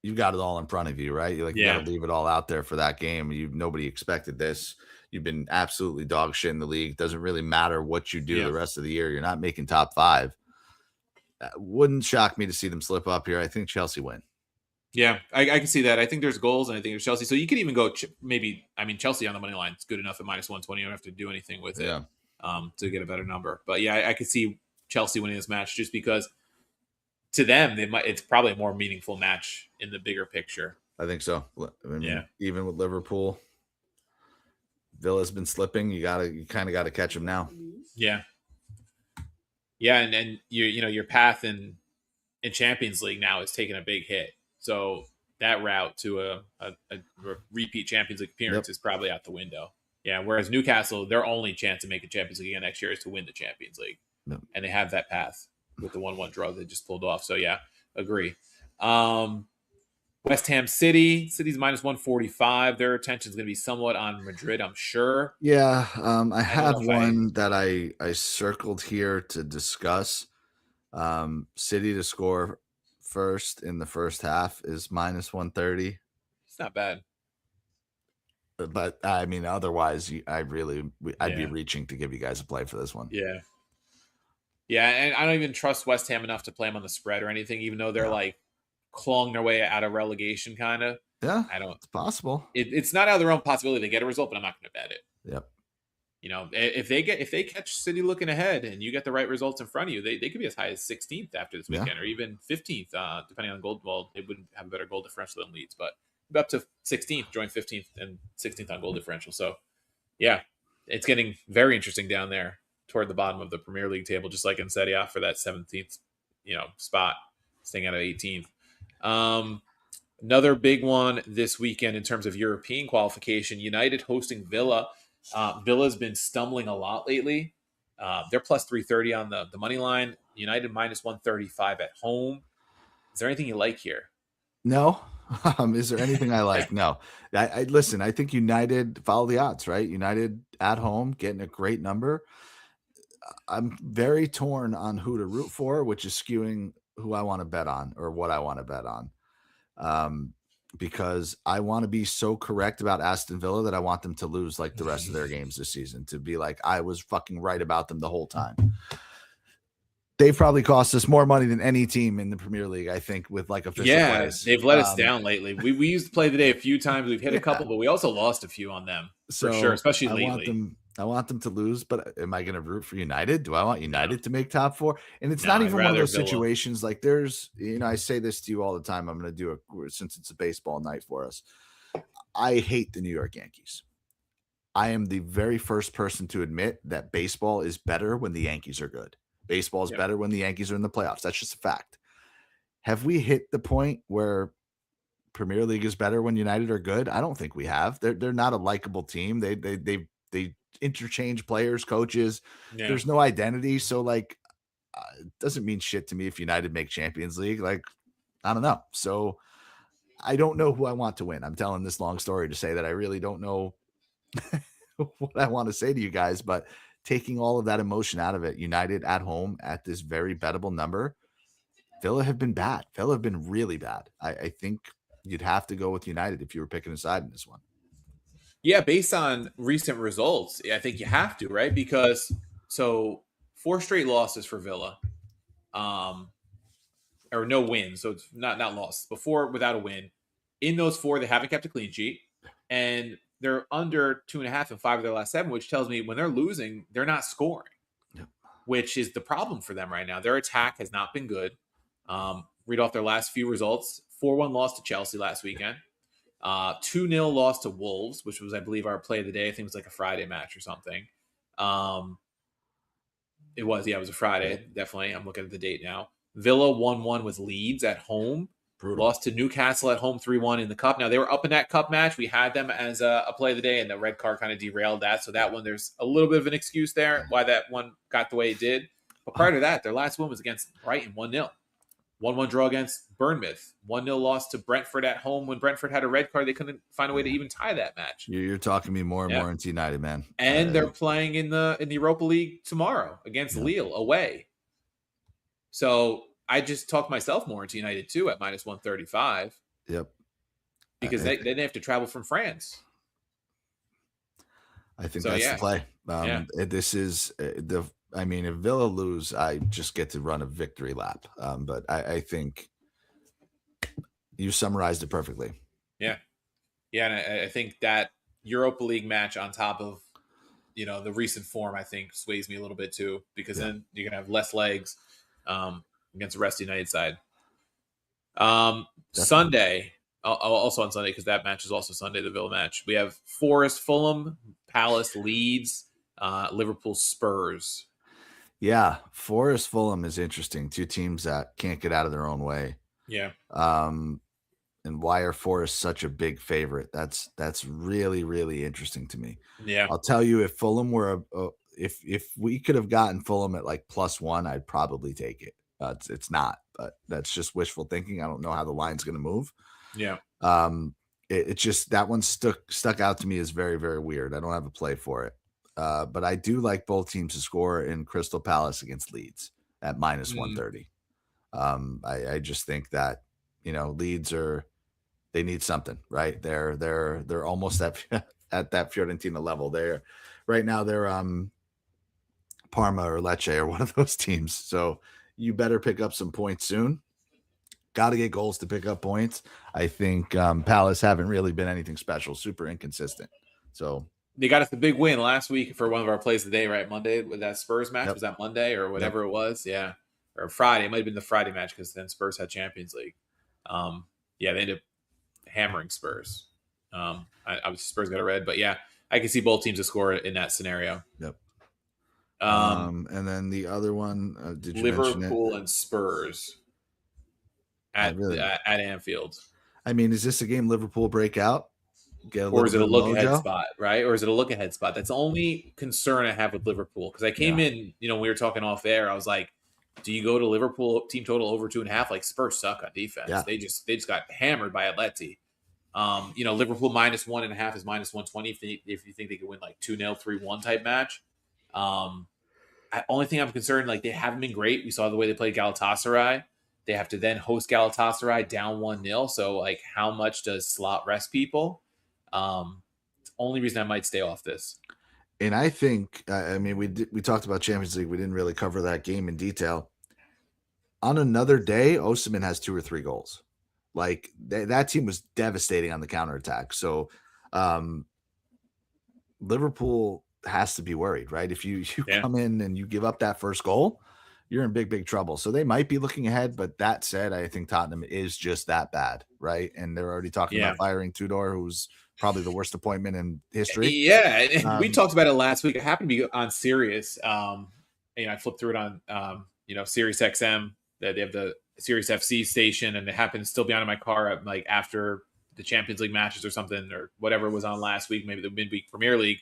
it all in front of you, right? You got to leave it all out there for that game. Nobody expected this. You've been absolutely dog shit in the league. Doesn't really matter what you do the rest of the year. You're not making top 5. Wouldn't shock me to see them slip up here. I think Chelsea win. Yeah, I can see that. I think there's goals, and I think there's Chelsea. So you could even go maybe. I mean, Chelsea on the money line is good enough at minus 120. You don't have to do anything with it. To get a better number. But yeah, I could see Chelsea winning this match just because to them it's probably a more meaningful match in the bigger picture. I think so. I mean, even with Liverpool, Villa's been slipping. You kind of got to catch them now. Yeah, and your path in Champions League now is taking a big hit. So that route to a repeat Champions League appearance is probably out the window. Yeah, whereas Newcastle, their only chance to make a Champions League again next year is to win the Champions League. Yep. And they have that path with the 1-1 draw they just pulled off. So, yeah, agree. West Ham City's minus 145. Their attention is going to be somewhat on Madrid, I'm sure. Yeah, I have one that I circled here to discuss. City to score first in the first half is minus 130. It's not bad. But I mean, otherwise, I'd be reaching to give you guys a play for this one. Yeah, and I don't even trust West Ham enough to play them on the spread or anything, even though they're like clawing their way out of relegation, kind of. Yeah, I don't. It's possible. It's not out of their own possibility they get a result, but I'm not going to bet it. Yep. If they catch City looking ahead and you get the right results in front of you, they could be as high as 16th after this weekend, or even 15th, depending on goal. Well, they wouldn't have a better goal differential than Leeds, but up to 16th, join 15th and 16th on goal differential. So, yeah, it's getting very interesting down there toward the bottom of the Premier League table, just like in Serie A for that 17th, spot, staying out of 18th. Another big one this weekend in terms of European qualification, United hosting Villa. Villa's been stumbling a lot lately. They're plus 330 on the money line. United minus 135 at home. Is there anything you like here? No. Is there anything I like? No. I listen, I think United follow the odds, right? United at home, getting a great number. I'm very torn on who to root for, which is skewing who I want to bet on or what I want to bet on. Because I want to be so correct about Aston Villa that I want them to lose like the rest of their games this season, to be like, I was fucking right about them the whole time. They've probably cost us more money than any team in the Premier League, I think, with like official plays. They've let us down lately. We used to play the day a few times. We've hit a couple, but we also lost a few on them for sure, especially lately. I want them to lose, but am I going to root for United? Do I want United to make top 4? And it's not even one of those situations like there's, I say this to you all the time. I'm going to do it since it's a baseball night for us. I hate the New York Yankees. I am the very first person to admit that baseball is better when the Yankees are good. Baseball is better when the Yankees are in the playoffs. That's just a fact. Have we hit the point where Premier League is better when United are good? I don't think we have. They're not a likable team. They interchange players, coaches. Yeah. There's no identity. So like, it doesn't mean shit to me if United make Champions League. Like, I don't know. So I don't know who I want to win. I'm telling this long story to say that I really don't know what I want to say to you guys, but taking all of that emotion out of it, United at home at this very bettable number, Villa have been bad. Villa have been really bad. I think you'd have to go with United if you were picking a side in this one. Yeah, based on recent results, I think you have to, right? Because so 4 straight losses for Villa, or no wins, so it's not losses. Before without a win, in those 4 they haven't kept a clean sheet, and they're under 2.5 in 5 of their last 7, which tells me when they're losing, they're not scoring, which is the problem for them right now. Their attack has not been good. Read off their last few results: 4-1 loss to Chelsea last weekend. 2-0 loss to Wolves, which was, I believe, our play of the day. I think it was like a Friday match or something. It was a Friday, definitely. I'm looking at the date now. Villa 1-1 with Leeds at home. Brutal. Lost to Newcastle at home 3-1 in the Cup. Now, they were up in that Cup match. We had them as a play of the day, and the red card kind of derailed that. So that one, there's a little bit of an excuse there why that one got the way it did. But prior to that, their last win was against Brighton, 1-0. 1-1 draw against Bournemouth. 1-0 loss to Brentford at home when Brentford had a red card. They couldn't find a way to even tie that match. You're talking me more and more into United, man. And they're playing in the Europa League tomorrow against Lille away. So I just talked myself more into United too at minus 135. Yep. Because they didn't have to travel from France. I think that's the play. This is if Villa lose, I just get to run a victory lap. But I think you summarized it perfectly. Yeah. Yeah, and I think that Europa League match on top of, the recent form, I think sways me a little bit too, because then you're going to have less legs against the rest of the United side. Sunday, also on Sunday, because that match is also Sunday, the Villa match. We have Forest, Fulham, Palace, Leeds, Liverpool, Spurs. Yeah, Forest, Fulham is interesting. 2 teams that can't get out of their own way. Yeah. And why are Forest such a big favorite? That's really, really interesting to me. Yeah. I'll tell you, if Fulham were if we could have gotten Fulham at like +1, I'd probably take it. It's not, but that's just wishful thinking. I don't know how the line's going to move. Yeah. It just, that one stuck out to me as very, very weird. I don't have a play for it. But I do like both teams to score in Crystal Palace against Leeds at minus 130. I just think that, Leeds they need something, right? They're almost at that Fiorentina level. Right now they're Parma or Lecce or one of those teams. So you better pick up some points soon. Got to get goals to pick up points. I think Palace haven't really been anything special, super inconsistent. So they got us the big win last week for one of our plays of the day, right? Monday with that Spurs match. Was that Monday or whatever it was? Yeah. Or Friday. It might have been the Friday match because then Spurs had Champions League. They ended up hammering Spurs. Obviously Spurs got a red, but yeah, I can see both teams to score in that scenario. Yep. And then the other one, did you mention it? Liverpool and Spurs at Anfield. I mean, is this a game Liverpool break out? Or is it a look-ahead spot, right? Or is it a look-ahead spot? That's the only concern I have with Liverpool. Because I came in, we were talking off air. I was like, do you go to Liverpool team total over 2.5? Like, Spurs suck on defense. Yeah. They just got hammered by Atleti. Liverpool minus 1.5 is minus 120 if you think they could win like 2-0, 3-1 type match. Only thing I'm concerned, like, they haven't been great. We saw the way they played Galatasaray. They have to then host Galatasaray down 1-0. So, like, how much does Slot rest people? It's the only reason I might stay off this. And I think, we talked about Champions League. We didn't really cover that game in detail. On another day, Osimhen has 2 or 3 goals. Like, that team was devastating on the counterattack. So, Liverpool has to be worried, right? If you come in and you give up that first goal, you're in big, big trouble. So they might be looking ahead. But that said, I think Tottenham is just that bad, right? And they're already talking about firing Tudor, who's probably the worst appointment in history. Yeah, we talked about it last week. It happened to be on Sirius. I flipped through it on, Sirius XM. They have the Sirius FC station, and it happened to still be on in my car like after the Champions League matches or something or whatever was on last week, maybe the midweek Premier League.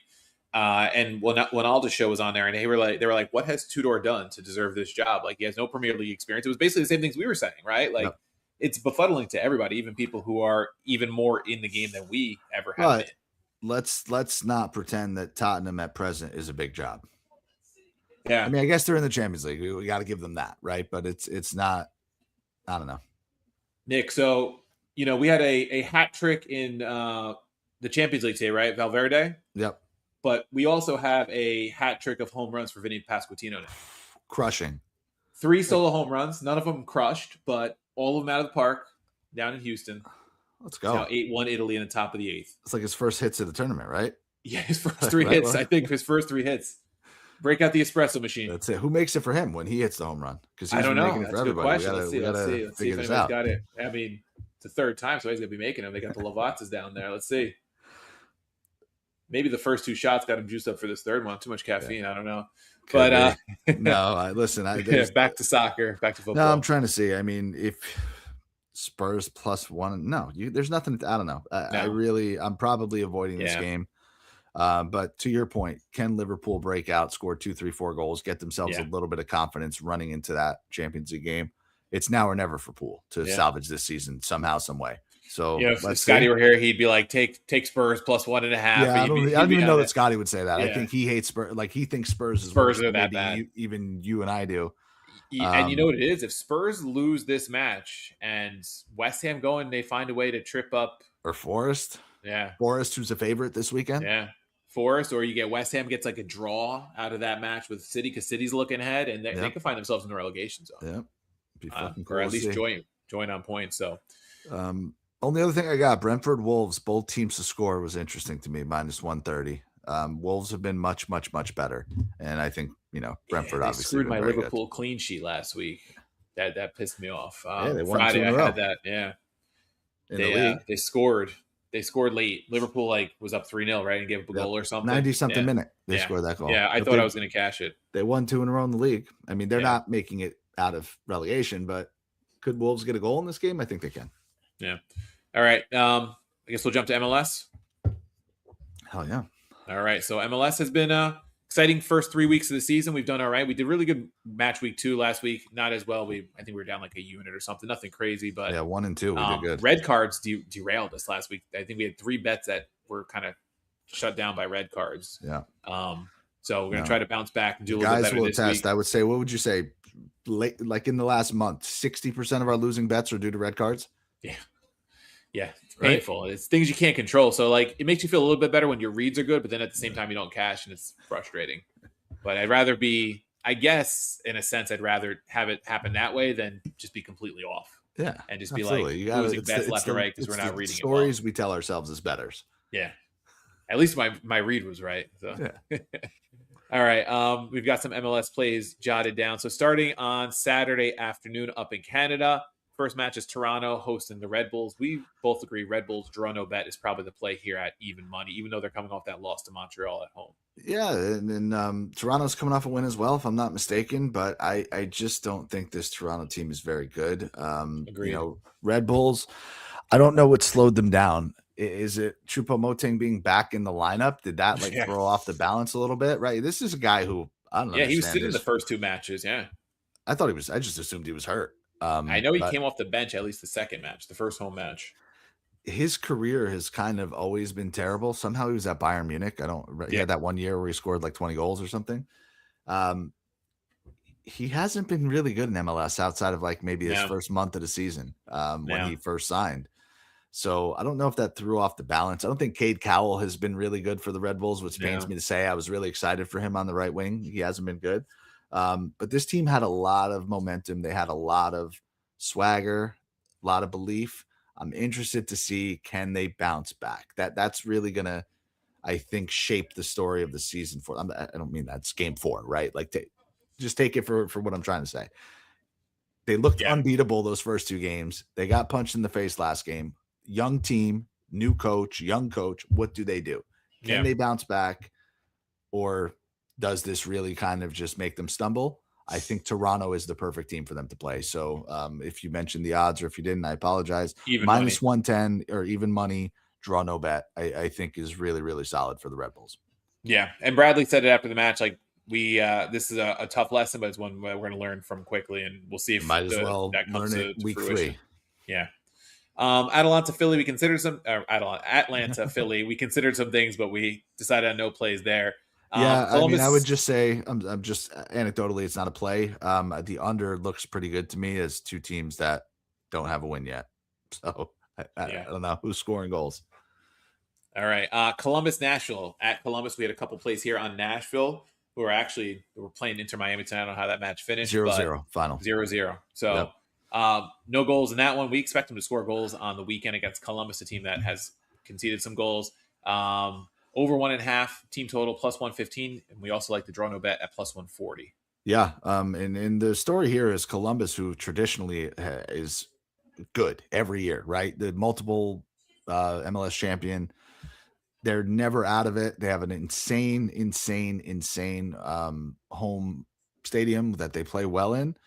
And when Alda's show was on there, and they were like, what has Tudor done to deserve this job? Like, he has no Premier League experience. It was basically the same things we were saying, right? Like, it's befuddling to everybody, even people who are even more in the game than we ever have But been. let's not pretend that Tottenham at present is a big job. Yeah. I mean, I guess they're in the Champions League. We got to give them that, right? But it's not. I don't know. Nick, so we had a hat trick in the Champions League today, right? Valverde. Yep. But we also have a hat trick of home runs for Vinny Pasquantino now. Crushing. 3 solo home runs, none of them crushed, but all of them out of the park down in Houston. Let's go. Now 8-1 Italy in the top of the 8th. It's like his first hits of the tournament, right? Yeah, his first 3 hits. I think his first 3 hits. Break out the espresso machine. That's it. Who makes it for him when he hits the home run? Because I don't know. Making it That's for a good everybody. question. Let's see if anybody's out. got it. I mean, it's the 3rd time, so he's going to be making them. They got the Lavazzas down there. Let's see. Maybe the first 2 shots got him juiced up for this 3rd one. Too much caffeine. Yeah. I don't know. But no, listen. Back to soccer. Back to football. No, I'm trying to see. I mean, if Spurs +1, no, there's nothing. I don't know. I'm probably avoiding this game. But to your point, can Liverpool break out, score 2, 3, 4 goals, get themselves a little bit of confidence running into that Champions League game? It's now or never for Poole to salvage this season somehow, some way. So if Scotty were here, he'd be like, take Spurs +1.5. Yeah, I don't even know that Scotty would say that. Yeah. I think he hates Spurs. Like he thinks Spurs are that bad. Even you and I do. And you know what it is? If Spurs lose this match and West Ham go and they find a way to trip up or Forest, who's a favorite this weekend, Forest, or you get West Ham gets like a draw out of that match with City because City's looking ahead and they can find themselves in the relegation zone. Yeah, be fucking cool or at least join on points. So, only other thing I got, Brentford Wolves, both teams to score was interesting to me, -130. Wolves have been much, much, much better, and I think Brentford obviously screwed my Liverpool clean sheet last week. That pissed me off. They won Friday 2 in a row. I had that. Yeah, they scored. They scored late. Liverpool was up 3-0, right, and gave up a goal or something. 90-something minute they scored that goal. Yeah, I thought I was going to cash it. They won 2 in a row in the league. I mean, they're not making it out of relegation, but could Wolves get a goal in this game? I think they can. Yeah. All right. I guess we'll jump to MLS. Hell yeah. All right. So MLS has been exciting first 3 weeks of the season. We've done all right. We did really good match week 2 last week. Not as well. I think we were down like a unit or something. Nothing crazy, but 1 and 2 we did good. Red cards derailed us last week. I think we had 3 bets that were kind of shut down by red cards. Yeah. So we're gonna try to bounce back and do a little bit better will this attest. week. I would say, what would you say? Like in the last month, 60% of our losing bets are due to red cards. Yeah, it's painful. Right? It's things you can't control. So like it makes you feel a little bit better when your reads are good, but then at the same time you don't cash and it's frustrating. But I'd rather be, I guess, in a sense, I'd rather have it happen that way than just be completely off. Yeah, and just be like losing bets left or right because we're not reading stories it well. We tell ourselves as bettors. Yeah, at least my read was right. So. Yeah. All right, we've got some MLS plays jotted down. So starting on Saturday afternoon up in Canada. First match is Toronto hosting the Red Bulls. We both agree Red Bulls draw no bet is probably the play here at even money, even though they're coming off that loss to Montreal at home. Yeah, and Toronto's coming off a win as well, if I'm not mistaken. But I just don't think this Toronto team is very good. Agreed. Red Bulls, I don't know what slowed them down. Is it Choupo-Moting being back in the lineup? Did that throw off the balance a little bit? Right. This is a guy who I don't know. Yeah, he was sitting in the first 2 matches. Yeah, I thought he was. I just assumed he was hurt. I know he came off the bench at least the second match, the first home match. His career has kind of always been terrible. Somehow he was at Bayern Munich. He had that 1 year where he scored like 20 goals or something. He hasn't been really good in MLS outside of like maybe his first month of the season when he first signed. So I don't know if that threw off the balance. I don't think Cade Cowell has been really good for the Red Bulls, which pains me to say. I was really excited for him on the right wing. He hasn't been good. But this team had a lot of momentum. They had a lot of swagger, a lot of belief. I'm interested to see, can they bounce back? That's really going to, I think, shape the story of the season for them. I don't mean that's game 4, right? Like just take it for what I'm trying to say. They looked unbeatable those first 2 games. They got punched in the face last game. Young team, new coach, young coach. What do? Can they bounce back, or does this really kind of just make them stumble? I think Toronto is the perfect team for them to play. So if you mentioned the odds, or if you didn't, I apologize. Even -110 or even money, draw no bet, I think is really, really solid for the Red Bulls. Yeah. And Bradley said it after the match, like this is a tough lesson, but it's one we're going to learn from quickly, and we'll see if that comes to week fruition. 3. Yeah. Philly, we considered some Atlanta, Philly. We considered some things, but we decided on no plays there. Yeah, I mean, I would Columbus, just say I'm just anecdotally, it's not a play. The under looks pretty good to me as two teams that don't have a win yet. So I yeah. don't know who's scoring goals. All right. Columbus, Nashville. At Columbus, we had a couple plays here on Nashville who were playing Inter Miami tonight. I don't know how that match finished, but 0-0 final. 0-0. Yep. So no goals in that one. We expect them to score goals on the weekend against Columbus, a team that has conceded some goals. Over 1.5 team total plus 115. And we also like the draw no bet at plus 140. Yeah. And the story here is Columbus, who traditionally is good every year, right? The multiple MLS champion. They're never out of it. They have an insane home stadium that they play well in,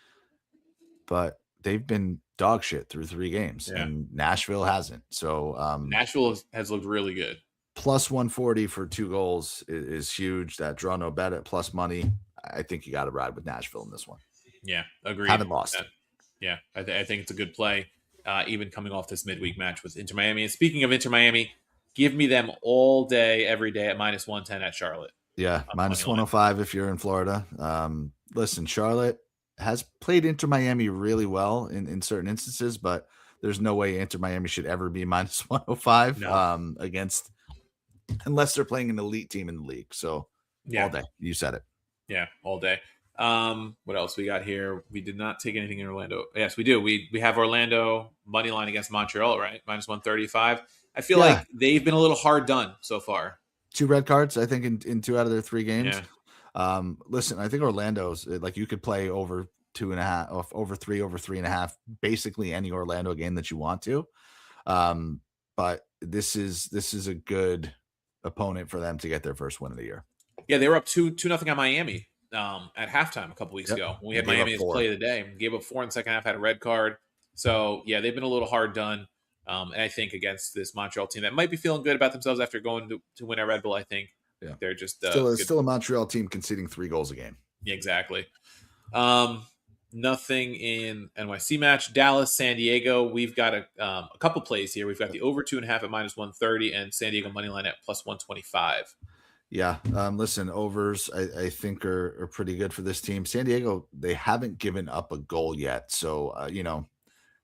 but they've been dog shit through 3 games, and Nashville hasn't. So Nashville has looked really good. Plus 140 for 2 goals is huge. That draw no bet at plus money. I think you got to ride with Nashville in this one. Yeah, agreed. Haven't lost. Yeah, I think it's a good play, even coming off this midweek match with Inter Miami. And speaking of Inter Miami, give me them all day, every day at minus 110 at Charlotte. Yeah, minus 105 if you're in Florida. Listen, Charlotte has played Inter Miami really well in certain instances, but there's no way Inter Miami should ever be minus 105 against, unless they're playing an elite team in the league. So all day, you said it. Yeah, all day. What else we got here? We did not take anything in Orlando. Yes, we do. We have Orlando money line against Montreal, right? Minus 135. I feel like they've been a little hard done so far. 2 red cards, I think, in 2 out of their 3 games. Yeah. Listen, I think Orlando's like, you could play over 2.5, over 3, over 3.5, basically any Orlando game that you want to. But this is a good opponent for them to get their first win of the year. Yeah, they were up 2-0 on Miami at halftime a couple weeks ago when we had Miami as play of the day. Gave up 4 in the second half, had a red card. So yeah, they've been a little hard done. And I think against this Montreal team that might be feeling good about themselves after going to win at Red Bull, I think they're just still a Montreal team conceding 3 goals a game. Yeah, exactly. Nothing in NYC match. Dallas, San Diego. We've got a couple plays here. We've got the over 2.5 at minus 130 and San Diego money line at plus 125. Yeah. Listen, overs I think are pretty good for this team. San Diego, they haven't given up a goal yet. So,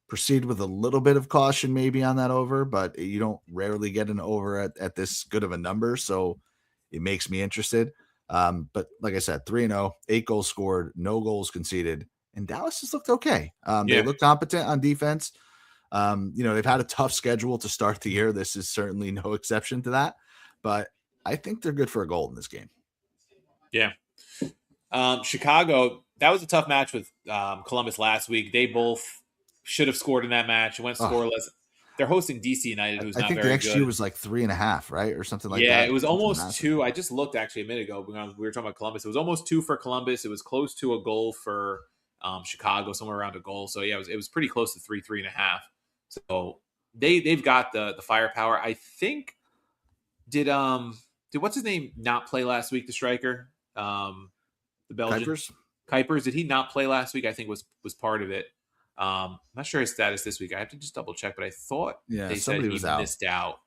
proceed with a little bit of caution maybe on that over, but you don't rarely get an over at this good of a number. So it makes me interested. But like I said, 3-0, 8 goals scored, no goals conceded. And Dallas has looked okay. They look competent on defense. They've had a tough schedule to start the year. This is certainly no exception to that. But I think they're good for a goal in this game. Yeah. Chicago, that was a tough match with Columbus last week. They both should have scored in that match. It went scoreless. They're hosting DC United, who's not very good. I think the XG was like 3.5, right? Or something like that. Yeah, it was almost 2. I just looked actually a minute ago. We were talking about Columbus. It was almost 2 for Columbus. It was close to a goal for Chicago, somewhere around a goal. So yeah, it was pretty close to 3.5. So they've got the firepower. I think did what's his name not play last week? The striker, the Belgian Kuipers. Did he not play last week? I think was part of it. I'm not sure his status this week. I have to just double check, but I thought they said he missed out,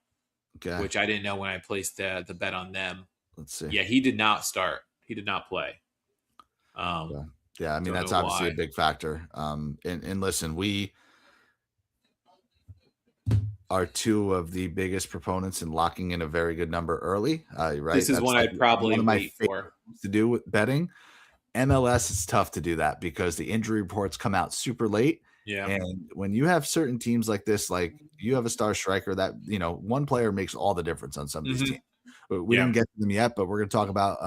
which I didn't know when I placed the bet on them. Let's see. Yeah, he did not start. He did not play. Yeah, I mean, that's obviously a big factor. And listen, we are 2 of the biggest proponents in locking in a very good number early. Right? This is one I'd probably wait for to do with betting. MLS, it's tough to do that because the injury reports come out super late. Yeah. And when you have certain teams like this, like you have a star striker that, one player makes all the difference on some of these teams. We didn't get to them yet, but we're going to talk about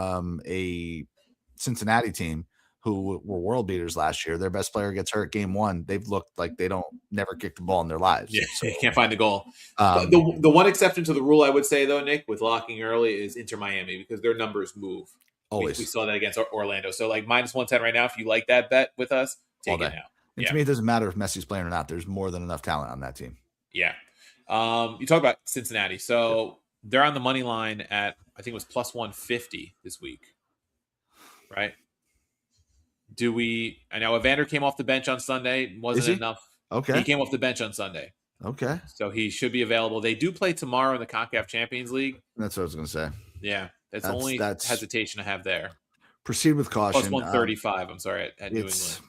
a Cincinnati team who were world beaters last year. Their best player gets hurt game 1. They've looked like they don't never kick the ball in their lives. Yeah, so, can't find the goal. The one exception to the rule, I would say, though, Nick, with locking early is Inter Miami because their numbers move. Always. We saw that against Orlando. So like minus 110 right now, if you like that bet with us, take it now. And to me, it doesn't matter if Messi's playing or not. There's more than enough talent on that team. Yeah. You talk about Cincinnati. So they're on the money line at, I think it was plus 150 this week. Right? I know Evander came off the bench on Sunday. Wasn't enough. Okay. He came off the bench on Sunday. Okay. So he should be available. They do play tomorrow in the CONCACAF Champions League. That's what I was going to say. Yeah, that's the only hesitation I have there. Proceed with caution. Plus 135. I'm sorry, at New England.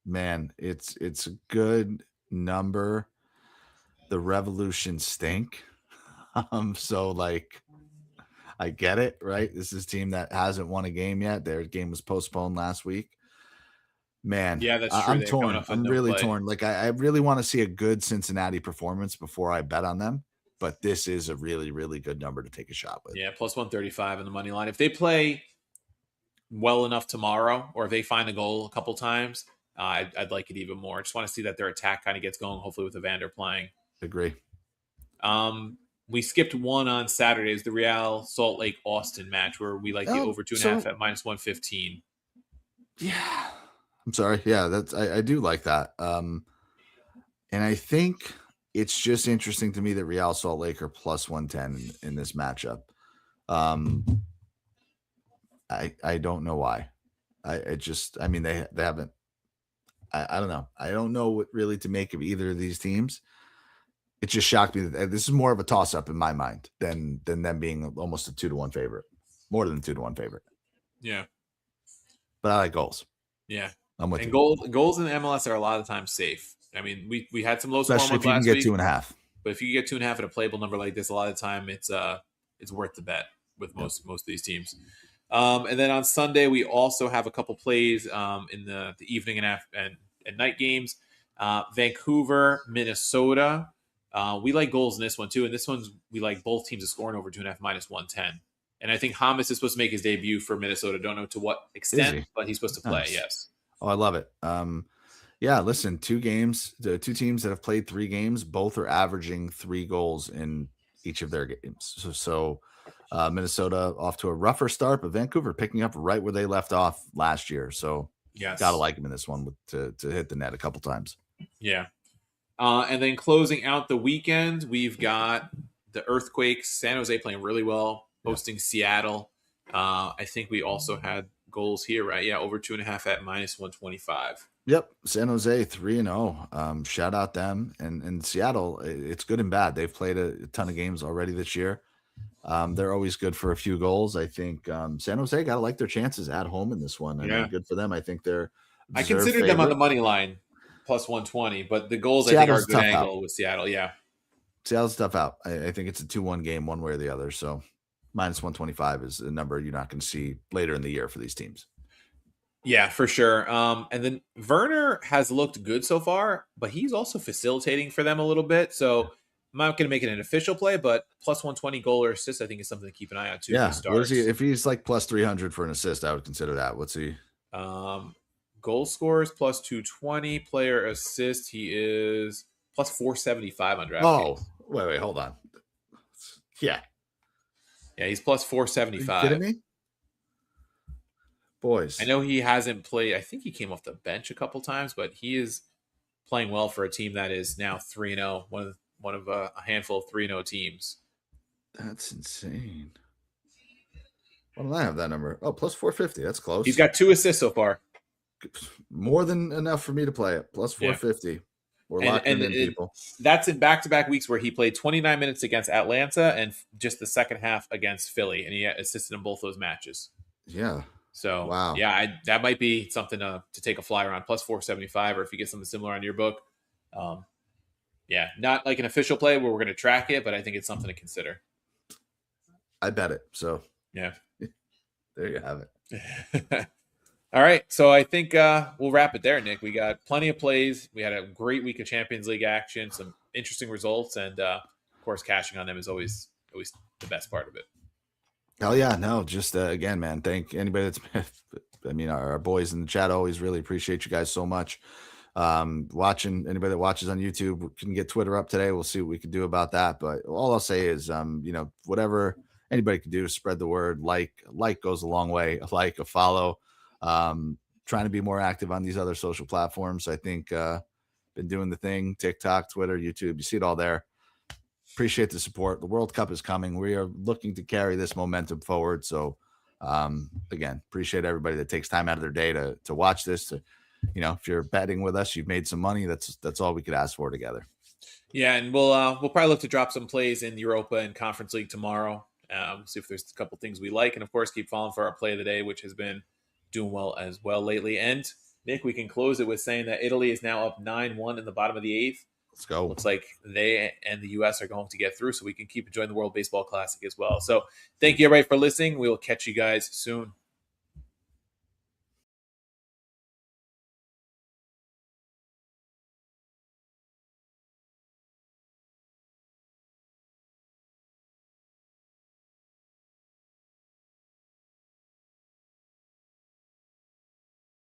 Man, it's a good number. The Revolution stink. So like, I get it, right? This is a team that hasn't won a game yet. Their game was postponed last week. Man, yeah, that's true. I'm torn. I'm really torn. Like, I really want to see a good Cincinnati performance before I bet on them. But this is a really, really good number to take a shot with. Yeah, plus 135 in the money line. If they play well enough tomorrow, or if they find a goal a couple times, I'd like it even more. I just want to see that their attack kind of gets going, hopefully with Evander playing. Agree. We skipped one on Saturdays, the Real Salt Lake Austin match, where we like the over 2.5 at minus 115. Yeah. I'm sorry. Yeah, I do like that. And I think it's just interesting to me that Real Salt Lake are plus 110 in this matchup. I don't know why. I mean, they haven't. I don't know. I don't know what really to make of either of these teams. It just shocked me that this is more of a toss-up in my mind than them being almost a 2-1 favorite, more than 2-1 favorite. Yeah, but I like goals. Yeah, I'm with you. Goals in the MLS are a lot of times safe. I mean, we had some low scoring ones last week. Especially if you can get 2.5. But if you get 2.5 at a playable number like this, a lot of the time it's worth the bet with most of these teams. And then on Sunday we also have a couple plays in the evening and night games. Vancouver, Minnesota. We like goals in this one too, and this one's we like both teams to scoring over 2.5 minus 110. And I think Hamas is supposed to make his debut for Minnesota. Don't know to what extent, but he's supposed to play. Nice. Yes. Oh, I love it. Yeah, listen, 2 games, the 2 teams that have played 3 games, both are averaging 3 goals in each of their games. So Minnesota off to a rougher start, but Vancouver picking up right where they left off last year. So gotta like him in this one to hit the net a couple times. Yeah. And then closing out the weekend, we've got the Earthquakes, San Jose playing really well, hosting Seattle. I think we also had goals here, right? Yeah, over 2.5 at minus 125. Yep, San Jose 3-0. Shout out them. And Seattle, it's good and bad. They've played a ton of games already this year. They're always good for a few goals. I think San Jose got to like their chances at home in this one. And good for them. I think they're I considered them on the money line. Plus 120, but the goals Seattle's I think are a good angle with Seattle. Yeah, Seattle's tough out. I think it's a 2-1 game, one way or the other. So minus 125 is a number you're not going to see later in the year for these teams. Yeah, for sure. And then Werner has looked good so far, but he's also facilitating for them a little bit. So I'm not going to make it an official play, but plus 120 goal or assist, I think is something to keep an eye on too. Yeah, what is he, if he's like plus 300 for an assist, I would consider that. What's he? Goal scores plus 220, player assist. He is plus 475 on DraftKings. Oh, wait, hold on. Yeah, he's plus 475. Are you kidding me? Boys, I know he hasn't played. I think he came off the bench a couple times, but he is playing well for a team that is now 3-0. One of a handful of 3-0 teams. That's insane. Why don't I have that number? Oh, plus 450. That's close. He's got 2 assists so far. More than enough for me to play it. Plus 450. Yeah. We're locking in, people. That's in back-to-back weeks where he played 29 minutes against Atlanta and just the second half against Philly, and he assisted in both those matches. Yeah. So, wow. Yeah, that might be something to take a flyer on. Plus 475, or if you get something similar on your book. Yeah, not like an official play where we're going to track it, but I think it's something to consider. I bet it. So, yeah. There you have it. All right, so I think we'll wrap it there, Nick. We got plenty of plays. We had a great week of Champions League action, some interesting results, and of course, cashing on them is always the best part of it. Hell yeah, no, just again, man, thank anybody that's I mean, our boys in the chat always really appreciate you guys so much. Watching anybody that watches on YouTube, we can get Twitter up today. We'll see what we can do about that. But all I'll say is, whatever anybody can do to spread the word, like goes a long way. A follow. Trying to be more active on these other social platforms. I think been doing the thing, TikTok, Twitter, YouTube, you see it all there. Appreciate the support. The World Cup is coming. We are looking to carry this momentum forward. So again, appreciate everybody that takes time out of their day to watch this, to if you're betting with us, you've made some money. That's all we could ask for together. Yeah, and we'll probably look to drop some plays in Europa and Conference League tomorrow. See if there's a couple things we like, and of course, keep following for our play of the day, which has been doing well as well lately. And Nick, we can close it with saying that Italy is now up 9-1 in the bottom of the 8th. Let's go. Looks like they and the U.S. are going to get through, so we can keep enjoying the World Baseball Classic as well. So thank you, everybody, for listening. We will catch you guys soon.